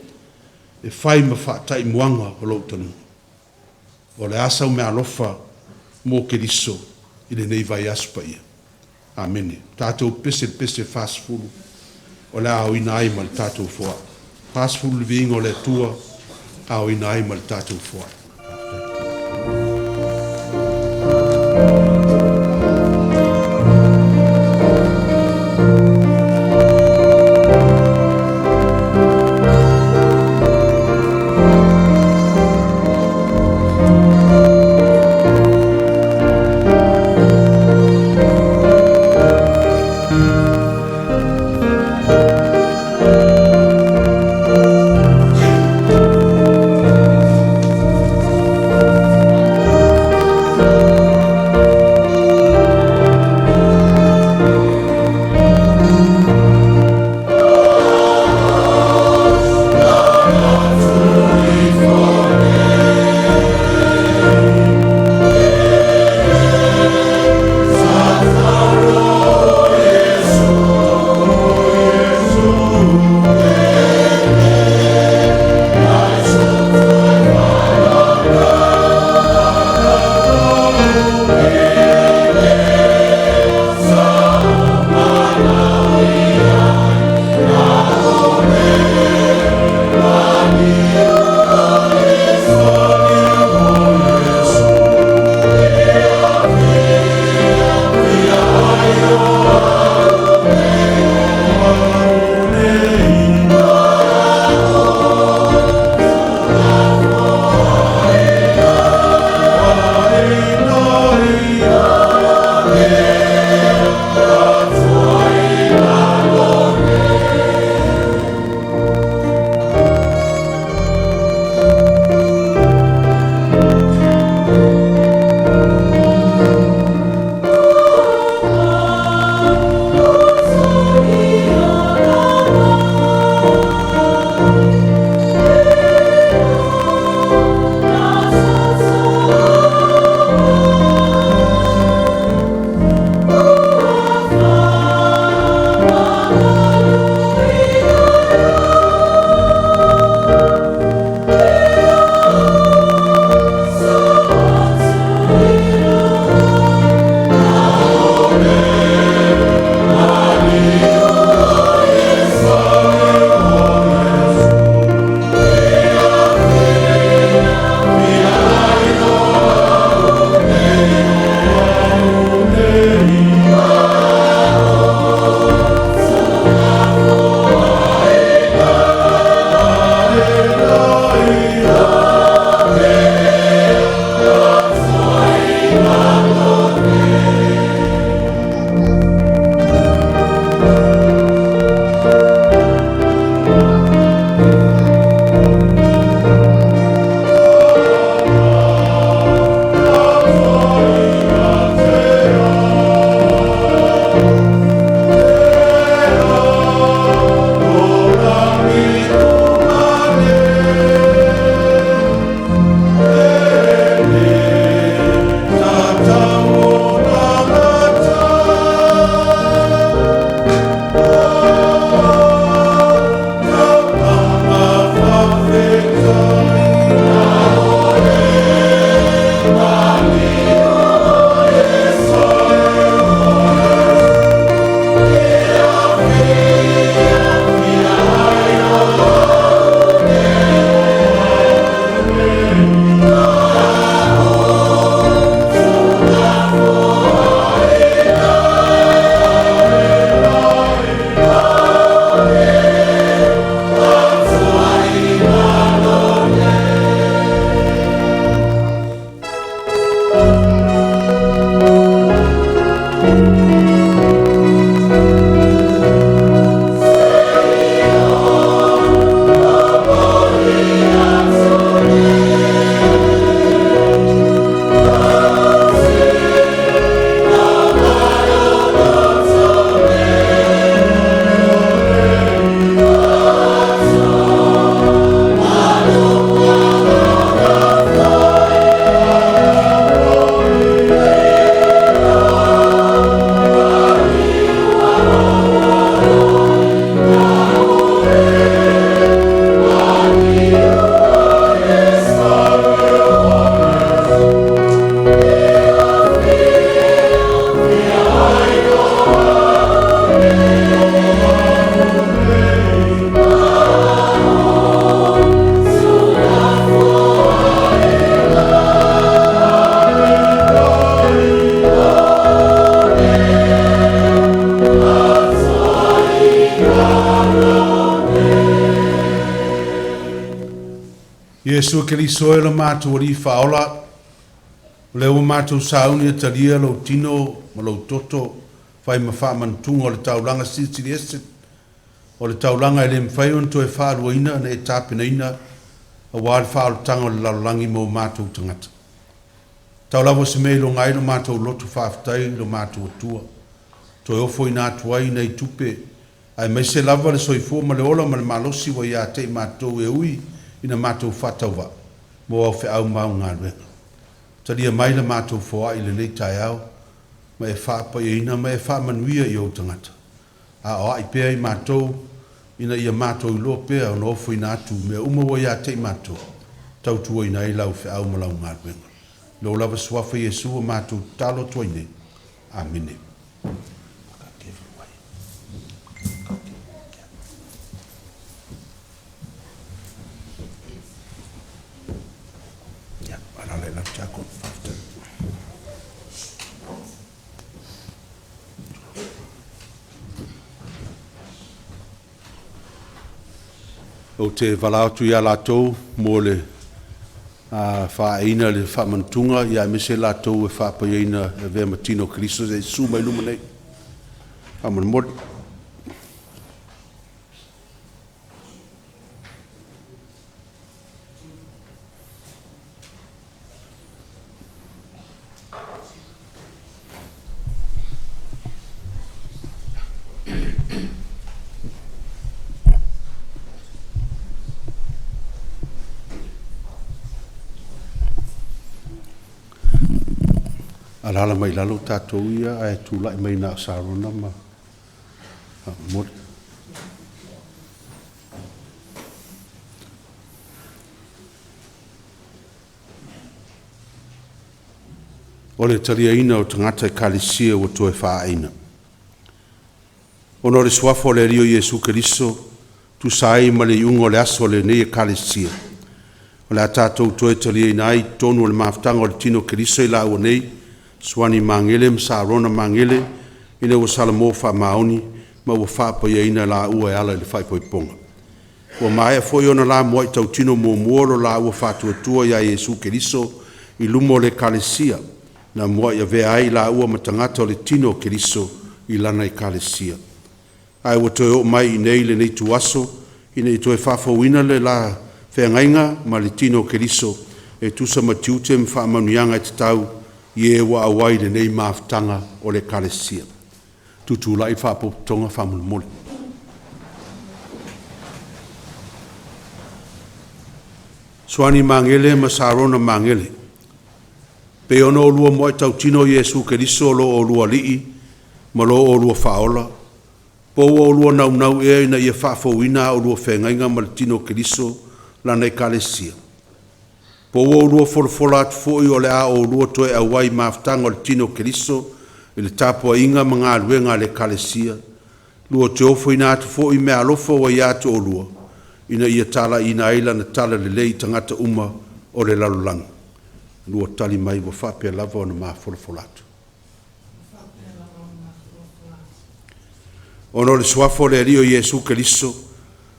E whai ma whaatai muanga o lau tanu. O le asau me alofa mo ke riso i le nei vai asu pa ia. Amene. Tātou pese fast-fulu. O le au ina ai ma le tātou fua. Fast-fulu le vinga o le tua, au ina ai ma le tātou fua. Yesu Keriso e la mātou ri whaola, le o mātou sauni e talia lo tino, ma lo toto, whai ma wha mantunga o le taulanga CCCS, o le taulanga e le mwhai on to e whaarua ina, na e tāpina ina, a wāre whaaro tanga o le lalolangi mo mātou tangata. Taulawa se mei lo ngai lo mātou lotu whaafitai lo mātou atua. To e ofo ina atuai nei tupe, ai mai se lava le soifua ma le ola ma le malosi wa ia te mātou e ui, ina mātou whatauwa, mo au whi au mau ngā ruenga. Taria mai le mātou whoa i le nei tai au, ma e whaapa i ina, ma e whaamanuia i au tangata. A oa i pēa i mātou, ina ia mātou i loa pēa, ono ofo ina atu, mea uma wa ia te mātou, tautua ina i lau whi au ma lau ngā ruenga. Lo lava suafa Yesu o mātou talo toine. Amine. O te walautu ia lātou mō le whaeina le whamantunga ia mese lātou e whapaieina e vea matino Kristo e su mai luma nei. Whamanmori. Alala mai lalo tātou ia, ai tūlai mai nā sārona ma. Mori. O le tariaina o tangata e kalisia o toe whaaina. Ono le swafo le rio Yesu Keriso, tu sai ma le iungo le aso le nei e kalisia. O le a tātou toe tariaina ai, tonu o le maftanga o le tino Keriso i la ua nei, Suani mangele, msarona mangele, ina ua salamo wha maoni, ma ua whapa ia ina la ua e ala le whai poiponga. Ua mai a foi ona la moai tau tino mo muoro la ua whatua tua ia Yesu Keriso i lumo le kalesia, na moai a vea ai la ua matangata o le tino Keriso i lana i kalesia. Ai ua toe o mai i nei le nei tu aso, ina i toe whafauina le la whengainga ma le tino Keriso, e tusa matiute mwha manuianga i te tau, Ie wa awai le nei maftanga o le kalesia. Tutu lai whapotonga whamulmoli. Suani mangele ma sarona mangele. Pe ono olua moe tau tino Yesu Keriso lo olua lii, ma lo olua whaola. Po olua nau nau ea ina ia whafauina olua whengainga ma le tino Keriso la nei kalesia. Po o lua folfola atu foi o le a o lua toe a wai maftanga o le tino Keriso i le tapua inga mga aluenga le kalesia. Lua te ofo ina atu foi me alofa wa ia atu o lua. Ina ia tala ina aila na tala le lei tangata uma o le lalulang. Lua tali mai wa whapea lava o na maa folfola atu. Ono le swafo le rio Yesu Keriso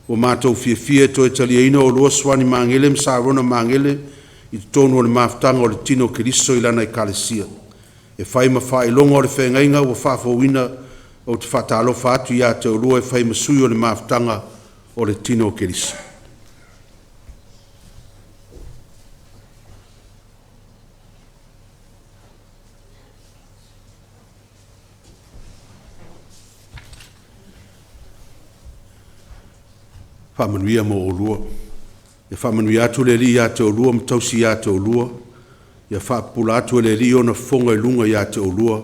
o mātou fia to e talia ina o lua swani mangele msarona mangele i tonu o le maftanga o le tino Keriso i lana i kalesia. E whai ma whai longa o le whengainga o whafauina o te whatalo whatu ia te olua e whai masui o le maftanga o le tino Keriso. Whamanuia mo olua. E whamanuia atu le li ia te olua, mtausi ia te olua. Ia whapula atu le li ona fonga i lunga ia te olua,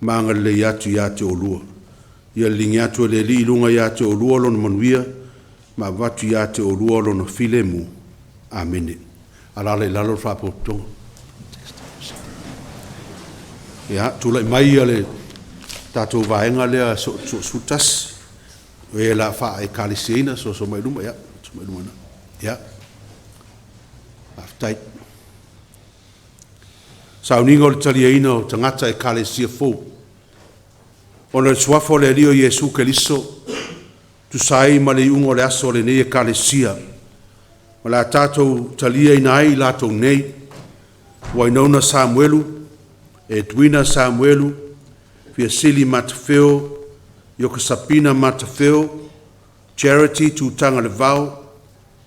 maanga le atu ia te olua. Ia lingi atu le li lunga ia te olua lona manuia, ma watu ia te olua lona filemu. Amene. Alala i lalo whapotonga. Ia, tula i mai ale tātou vaenga lea sutas. E la fa e kalesia so mai luma ya, so mai luma na. Ya. Aftai. Sauninga o le taliaina o tangata e kalesia fo. Ona swafo le rio Yesu Keriso, tu sai ma le ungo le aso le nei e kalesia. O la tātou talia ina ai lātou nei, Wainona Samuelu, Edwina Samuelu, Fiasili Matafeo, Yokasapina Matafeo, Charity Tūtanga le Vau,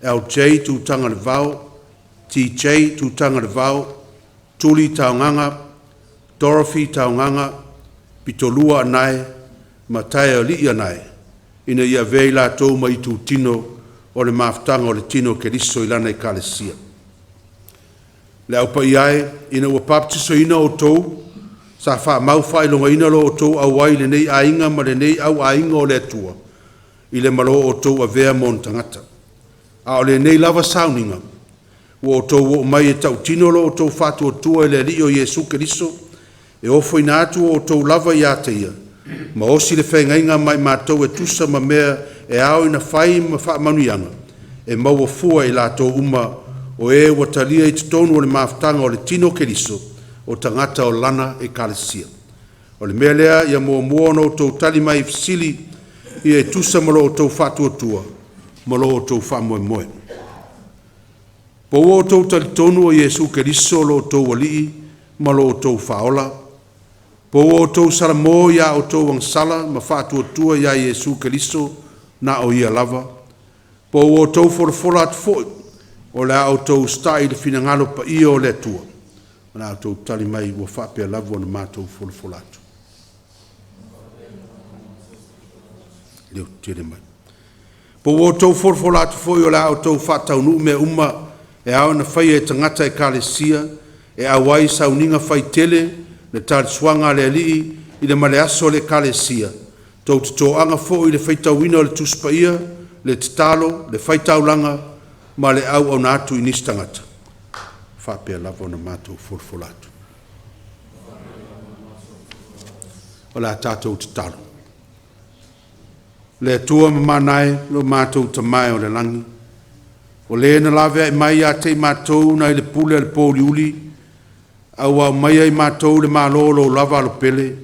LJ Tūtanga le Vau, TJ Tūtanga le Vau, Tuli Taonganga, Dorothy Taonganga, Pitolua Anai, Mataya Li Anai, ina ia vei lātou mai tū tino o le maftanga o le tino ke riso ilana I kalesia. Le au pa iae, ina ua paptiso ina o tou, sa wha mau whailonga ina lo o tou au wai le nei ainga ma le nei au ainga o le atua, I le malo o tou a vea mon tangata. A o le nei lava sauninga, o tou o mai e tau tino lo o tou whatu o tua e le li o Jesu Keriso, e ofo ina atu o tou lava ia te ia, ma osi le whengainga mai mātou e tusa ma mea e ao ina whai ma wha manuianga, e maua fua I lātou uma o e watalia I tonu o le maftanga o le tino Keriso, o tangata o lana e kalesia. O le mea lea ia mua mua no tou tali mai I fisili I e tusa malo o tou whatu o tua, malo o tou wha moe moe. Po o tou tali tonu o Jesu Keriso lo o tou walii, malo o tou whaola. Po o tou salamo ia o tou wangsala, ma whatu o tua ia Jesu Keriso na o ia lava. Po o tou fola atu foi, o le au tou stai le finangalo pa ia o le tua. Mana au tou tali mai ua whapea lava o na mātou fola atu. Leo tere mai. Po o tou fola atu foi o le au tou whatau nu me uma e au na whai e tangata e kalesia, e awai sauninga whai tele, le tari swanga le alii, I le male aso le kalesia, tou te tō anga fo I le whaitauina o le tuspaia, le titalo, le whaitaulanga, ma le au na atu I nistangata. Whapea lava o na mātou fola atu. O la tātou titalo. Le tua mamanae lo mātou tamae o le langi. O le na lawe ai mai a te mātou na I le pule le pōli uli, au au mai ai mātou le mālolo lava lo pele.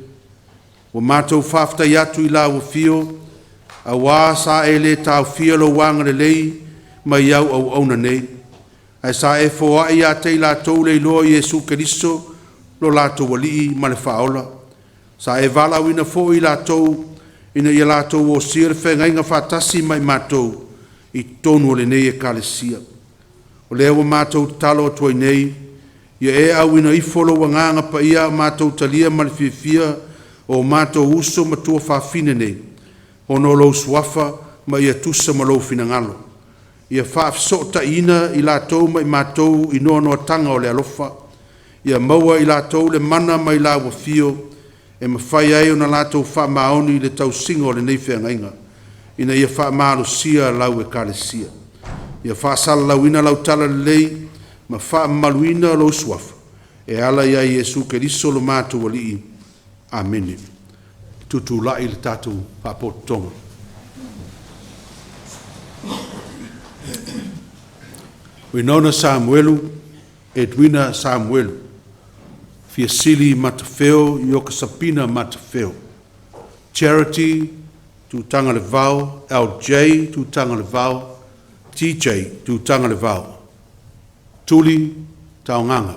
O mātou whafta I atu I la ua fio, au a sa e le tau fia lo wanga le lei, mai au au au na nei. Ai sa e foa I a te la tau le loa Jesu Keriso, lo la tau walii ma le whaola. Sa e vala wina fo I la tau, ina I la tau o sir whengainga whatasi mai mātou, I tonu o le nei e kalesia. O lea wa mātou talo o tuai nei, ia e au ina I folo wa nganga pa ia mātou talia ma le fia o mātou uso ma tua whawhine nei, o no lo suafa ma ia tusa ma lo finangalo. Ia whaafsota ina I la tau mai mātou I noa tanga o le alofa, ia maua I la tau le mana mai la wafio, e mawhai ai o na la tau wha maoni le tau singo le nei whengainga, ina ia wha maalo sia lau e kalesia. Ia wha sala lau ina lau tala lei, ma wha maluina lo suafa, e ala ia Jesu Keriso lo mātou walii. Amen. Tutu lai le tātou hapotonga. Wainona Samuelu, Edwina Samuelu, Fiasili Matafeo, Yokasapina Matafeo, Charity, Tūtanga le Vau, LJ, Tūtanga le Vau, TJ, Tūtanga le Vau, Tuli, Taonganga,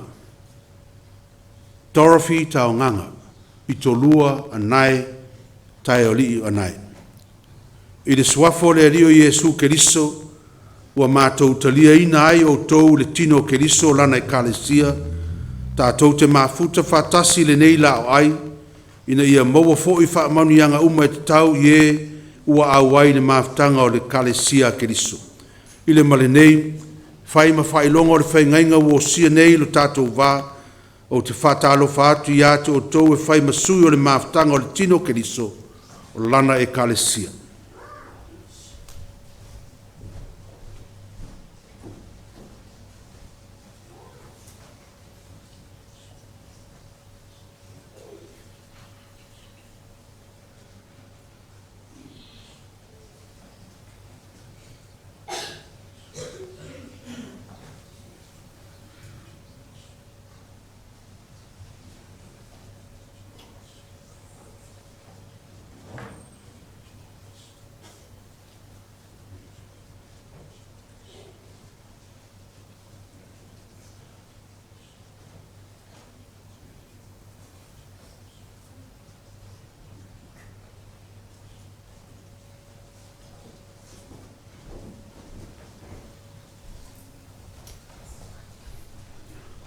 Dorothy, Taonganga, Pitolua Anai, Taioli Anai. I le swafo le rio Jesu Keriso, ua mātou talia ina ai o tou le tino Keriso lana I kalesia, tātou te mafuta whatasi le nei lao ai, ina ia maua fo I wha maunianga uma te tau ie ua awai le maftanga o le kalesia Keriso. I le male nei, whai ma whai longa o le whaingainga o sia nei lo tātou wā, o te whatalo whātu I ate o tou e whai masui o le maftanga o le tino Keriso, o lana e kalesia.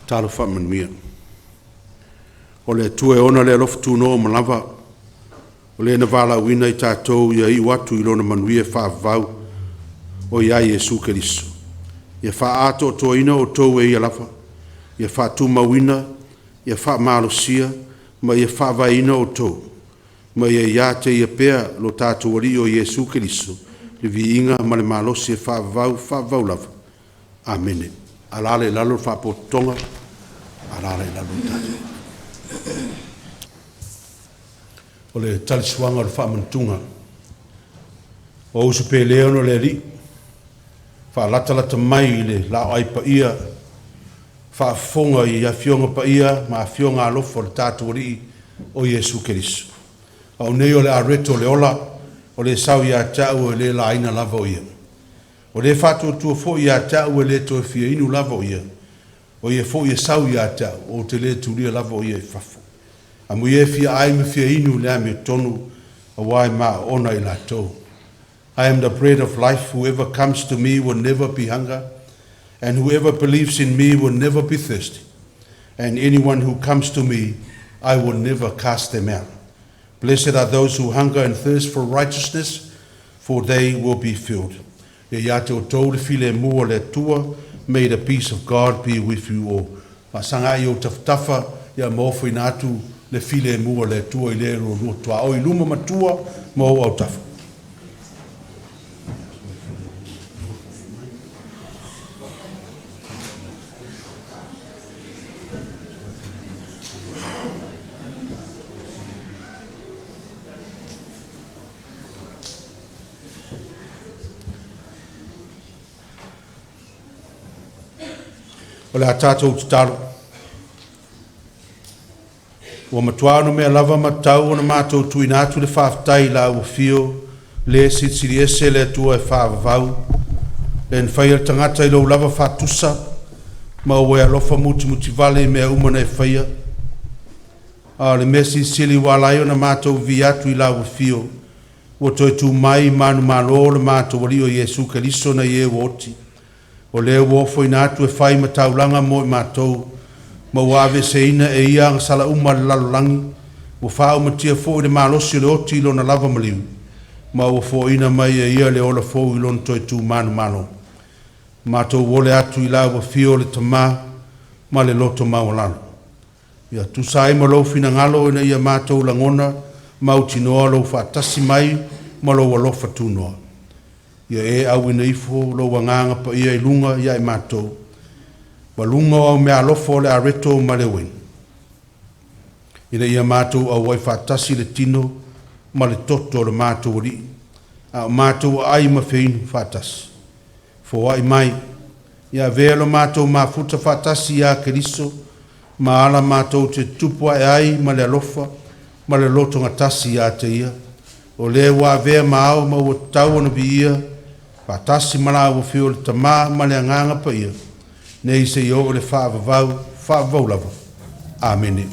talo whamanuia. O le tue ona le alofa tūnoa malava, o le na wala wina I tātou ia I watu I lona manuia whaavau o ia Iesu Keriso. Ia wha ato toa ina o tau e ia lafa, ia wha tūmawina, ia wha malosia, ma ia wha vaina o tau, ma ia te ia pea lo tātou wari o Iesu Keriso, le vi inga ma le malosi e wha vau lava. Amene. Alale lalo wha potonga, alale lalo tātou. O le talisuanga o le whaamantunga. O usu pe leono le ri. Whalatalata mai le lao ai pa ia. Whaafonga I awhionga pa ia, ma awhionga alofa o le tātua ri o Iesu Keriso. Au nei o le areto le ola, o le sau ia tau e le laina lava o ia. O le whātua tua fo ia tau e le toi fia inu lava o ia. O ia fo ia sau ia tau, o te le turia lava o ia I whafo. Amu ia fia ai me fia inu le ame tonu a wai maa ona I lātou. I am the bread of life. Whoever comes to me will never be hunger, and whoever believes in me will never be thirsty. And anyone who comes to me, I will never cast them out. Blessed are those who hunger and thirst for righteousness, for they will be filled. Ia te o tau le file mua le tua, may the peace of God be with you all. Masanga I o taftafa, ia mofo inatu, le file mua le tua I le ro tua. O I luma matua, mo au tafa. O le a tātou te taro. Ua matuano mea lava matau o na mātou tuina atu le whaafitai la ua fio, le CCCS le atua e whaavavau, le nwhaia tangata I lau lava whaatusa, ma ua alofa muti vale mea umana e whaia. A le mesi sili walai o na mātou vi atu I la ua fio, ua toi tu mai manu malo le mātou wali o Iesu Keriso na ie woti. O leo wofo ina atu e whai mataulanga mo I mātou, ma wawe se ina e ia ang sala uma le lalolangi, ua whao matia fo I le malosi le oti ilo na lava maliu, ma ua fo ina mai e ia le ola fo I lon toi tu manu malo. Mātou wole atu I la ua fio le tama, ma le loto mawalano. Ia tu sai ma lo fina ngalo ina ia mātou langona, mauti noa lo whaatasi mai, ma lo walofa tu noa. Ia e au ina ifo lo wanganga pa ia I lunga ia I mātou. Wa lunga au mea alofo le areto ma le wen. Ina ia mātou au wai whaatasi le tino ma le toto le mātou ri. A mātou ai ma feinu whaatasi. Fo wai mai, ia velo mātou ma futa whaatasi ia Keriso, ma ala mātou te tupua e ai ma le alofa, ma le loto ngatasi ia te ia. O le wa vea maao ma ua tau ana bi ia, whaatasi mala ua fio le tama ma le anganga pa ia. Nei se o le whaavavau lava. Amene.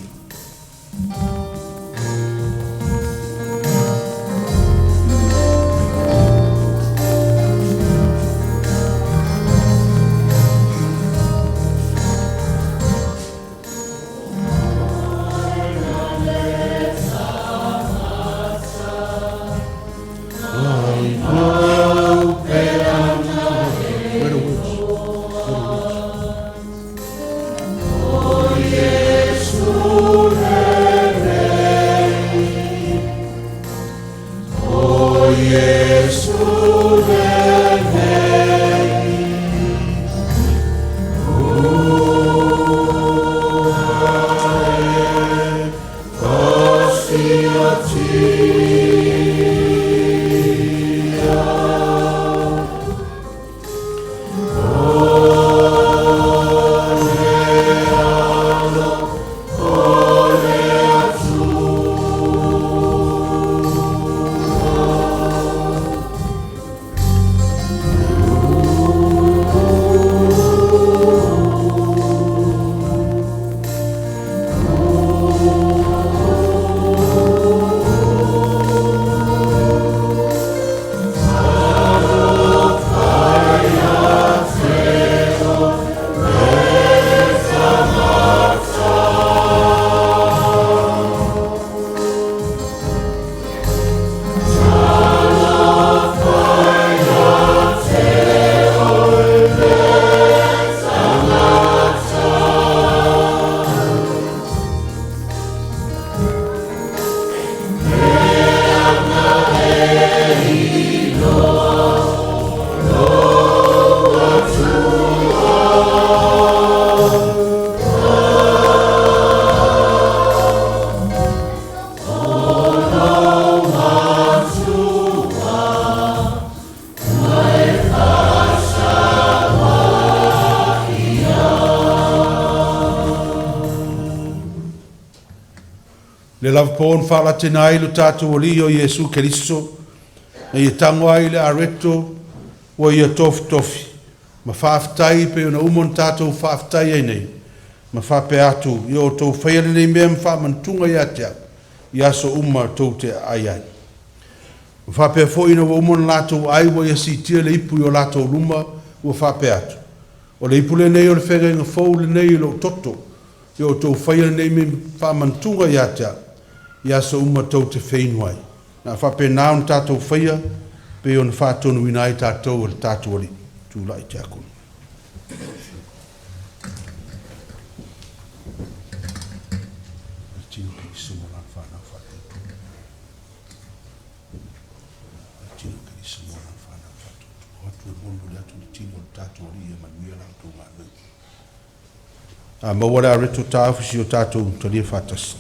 Oh, yes, Le lava pōn whala tēnā i lo tātou o li o Iesu Keriso, na i tango ai le areto o i a tofi tofi. Ma whaafitai pe ona umon tātou whaafitai ai nei. Ma whape atu i o tau whaiare nei mea whaamantunga i atea. I aso uma tau te ai ai. Ma whape a fōina wa umon lātou ai wa i a sitia le ipu i o lātou luma wa whape atu. O le ipu le nei o le whenga inga fōu le nei lo toto. I o tau whaiare nei mea whaamantunga i atea. I aso uma tau te whainuai. Na whape nāun tātou whaia, pe ona whātonu ina ai tātou o le tātou ali. Tūla i te akonu. Tino ki sumo lan whanau whatu. Tino ki sumo lan whanau whatu. Hatu e mono le atu ni tino o tātou ali e manuia la tō ngā nui. Mawara reto tāwhisi o tātou talia whatasi.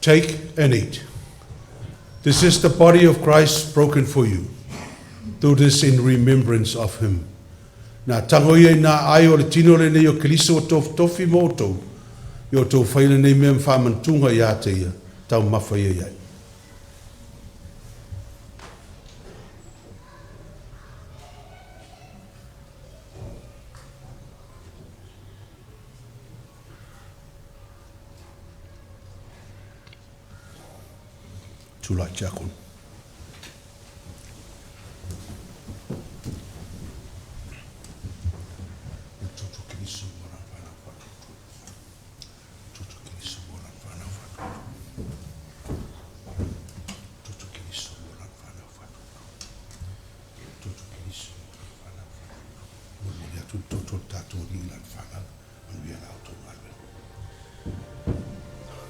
Take and eat. This is the body of Christ broken for you. Do this in remembrance of him. Nā tango ia nā ai o le tino le nei o Keliso o tof tofi mo o tau. I o tau whaile nei mea mwhamantunga i ate ia. Tau mawha ia iai. Tūlai Jakon.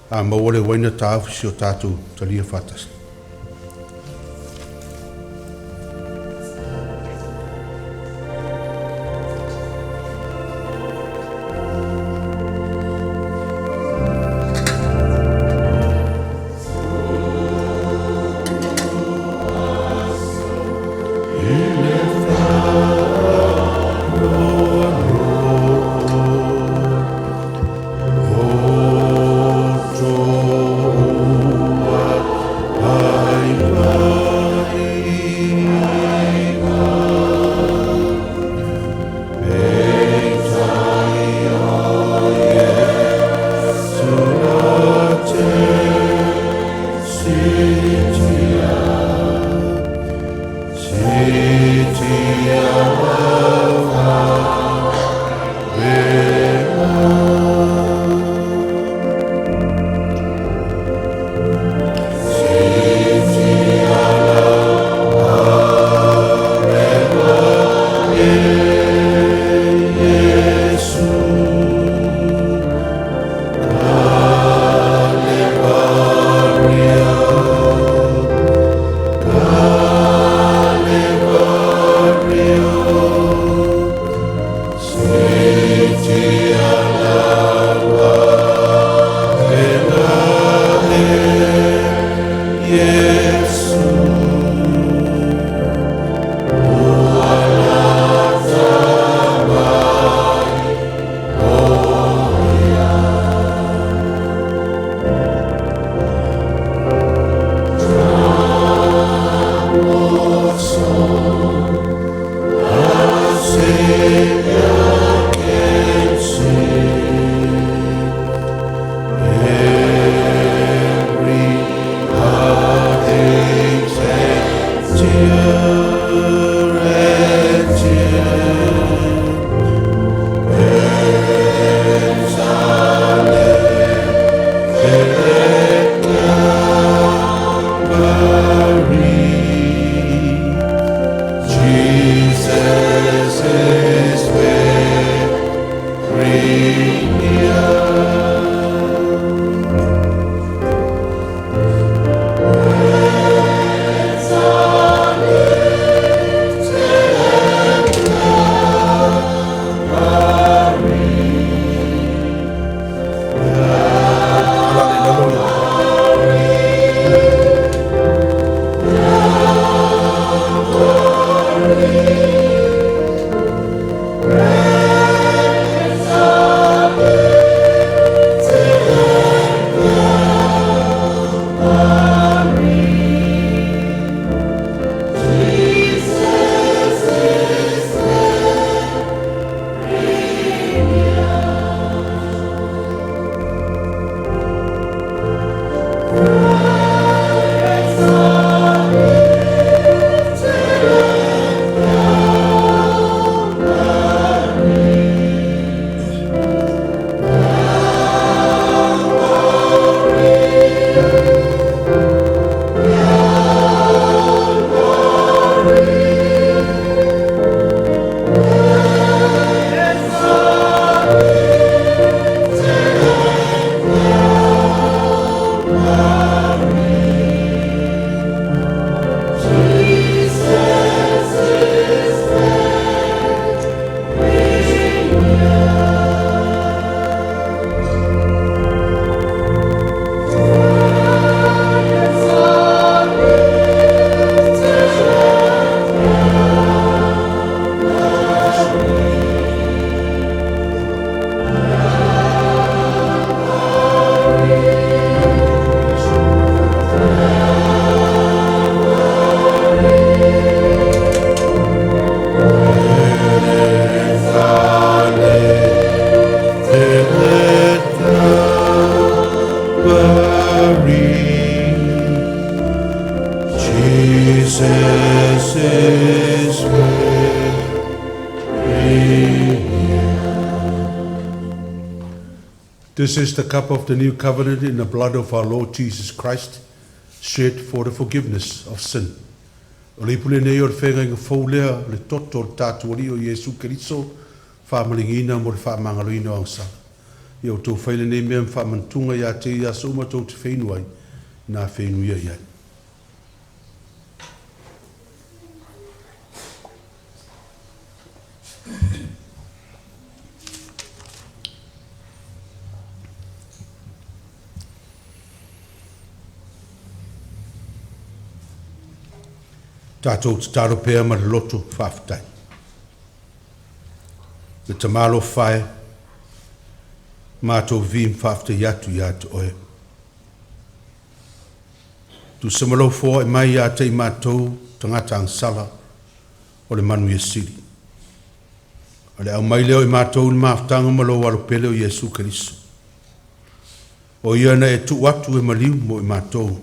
A mawale waina tāwhi si o tātou talia whatas. Jesus is This is the cup of the new covenant in the blood of our Lord Jesus Christ, shed for the forgiveness of sin. O le pule nei o le whenga inga fōlea le toto le tātuari o Jesu Keriso, whamalingina mo le whamangaluina o angsa. I o tō whaile nei mea whamantunga ia te ia soma tō te whenuai, nā whenuia iai. Tātou te taro pēr ma le loto whawhitai. Le tamalo whae, mātou vim whawhitai atu ia te oe. Tu samalo fōa e mai ia te mātou tangata angsala o le manu ia siri. O le au mai leo i mātou le mawhtanga malo walo pele o Jesu Keriso. O ia na e tu atu e maliu mo i mātou.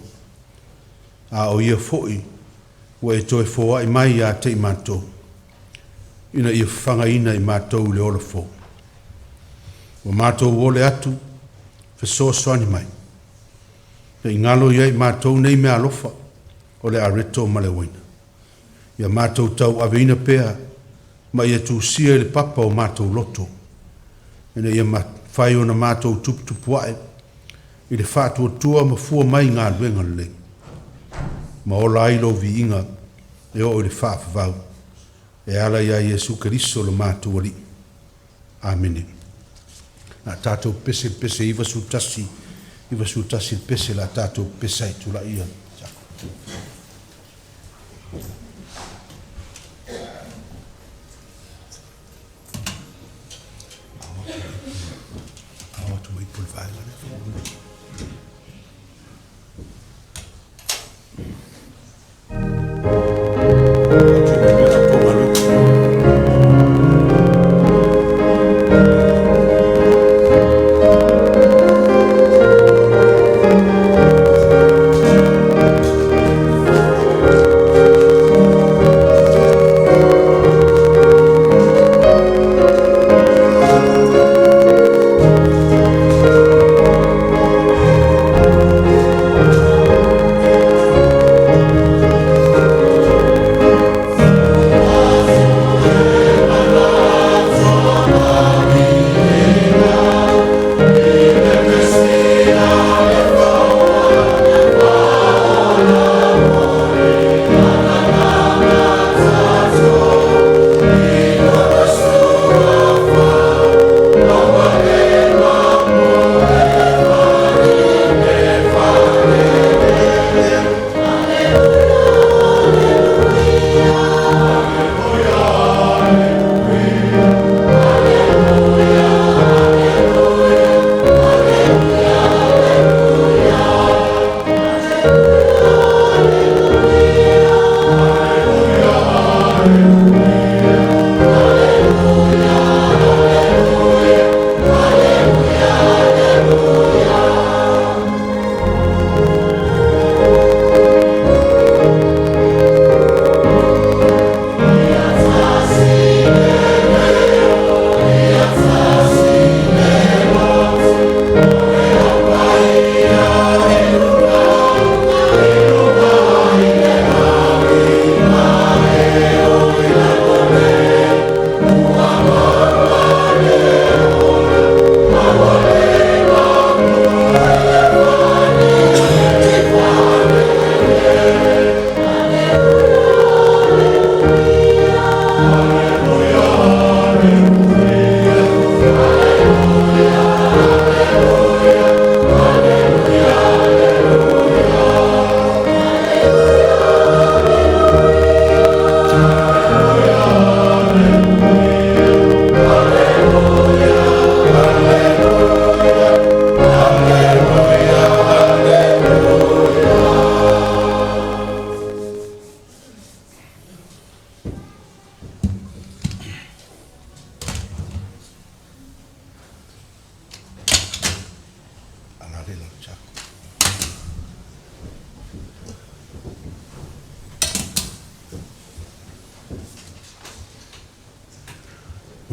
A o ia fōi wa e toe fōa i mai a te i mātou. Ina ia whanga ina i mātou le ola fō. Wa mātou wole atu, whesoa soani mai. Pe ingalo ia i mātou nei mea alofa, o le areto ma le waina. Ia mātou tau avina pēa, ma ia tu sia le papa o mātou loto. Ina ia whai o na mātou tuputupuae, i le whātua tua ma fua mai ngā luenga le. Ma o lailo vi inga e o le whaafavau. E ala ia Jesu Keriso le mātua li. Amen. Nā tātou pese iwa sutasi pese la tātou pese i tula ia.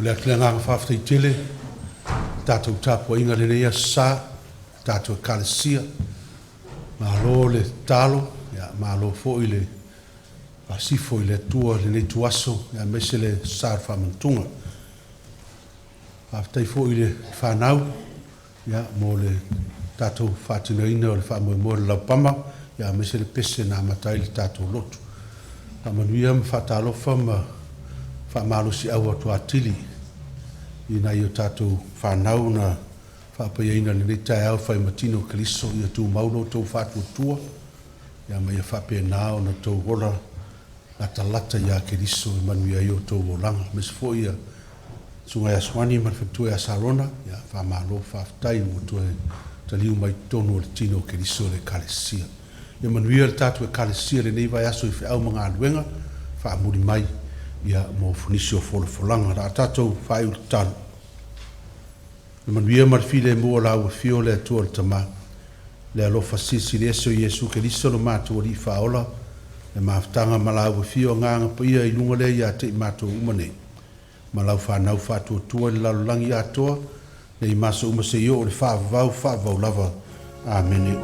O le atlenga whawhtai tele, tātou tāpua inga le neia sā, tātou kalesia, malo le talo, ma lo fo i le pasifo i le tua le Lotu Aso, mese le sā whamantunga. Whawhtai fo i le whanau, mo le tātou Featuna'i o le whamoe le laupama, mese le pese nā matai le tātou lotu. Manuia ma whatalofa ma whamalosi au atu atili, ina i o tātou whanau na whapayaina le tai au whai matino kaliso i atu maulo tau whātua tua, mai a whape nāo na tau wola lata ia kaliso i manuia i o tau wolanga. Mes fo ia sungai aswani man whatue a sarona, whamalo whaftai mo tue taliu mai tono le tino kaliso le kalesia. Ia manuia le tātua kalesia le nei vai aso i whiau mga aluenga, whaamuri mai ia mo funisi o folanga, ra tātou whai ulu talo. Ia manuia marfile mua lau fio le atua le tama, le alofa CCCS o Iesu Keriso lo mātua li whaola, le maafutanga malau fio nganga pa ia i lunga le ia te i mātua umane. Malau whanau whātua tua le lalulangi atoa, le i maso umase i o le whaavau lava. Amen.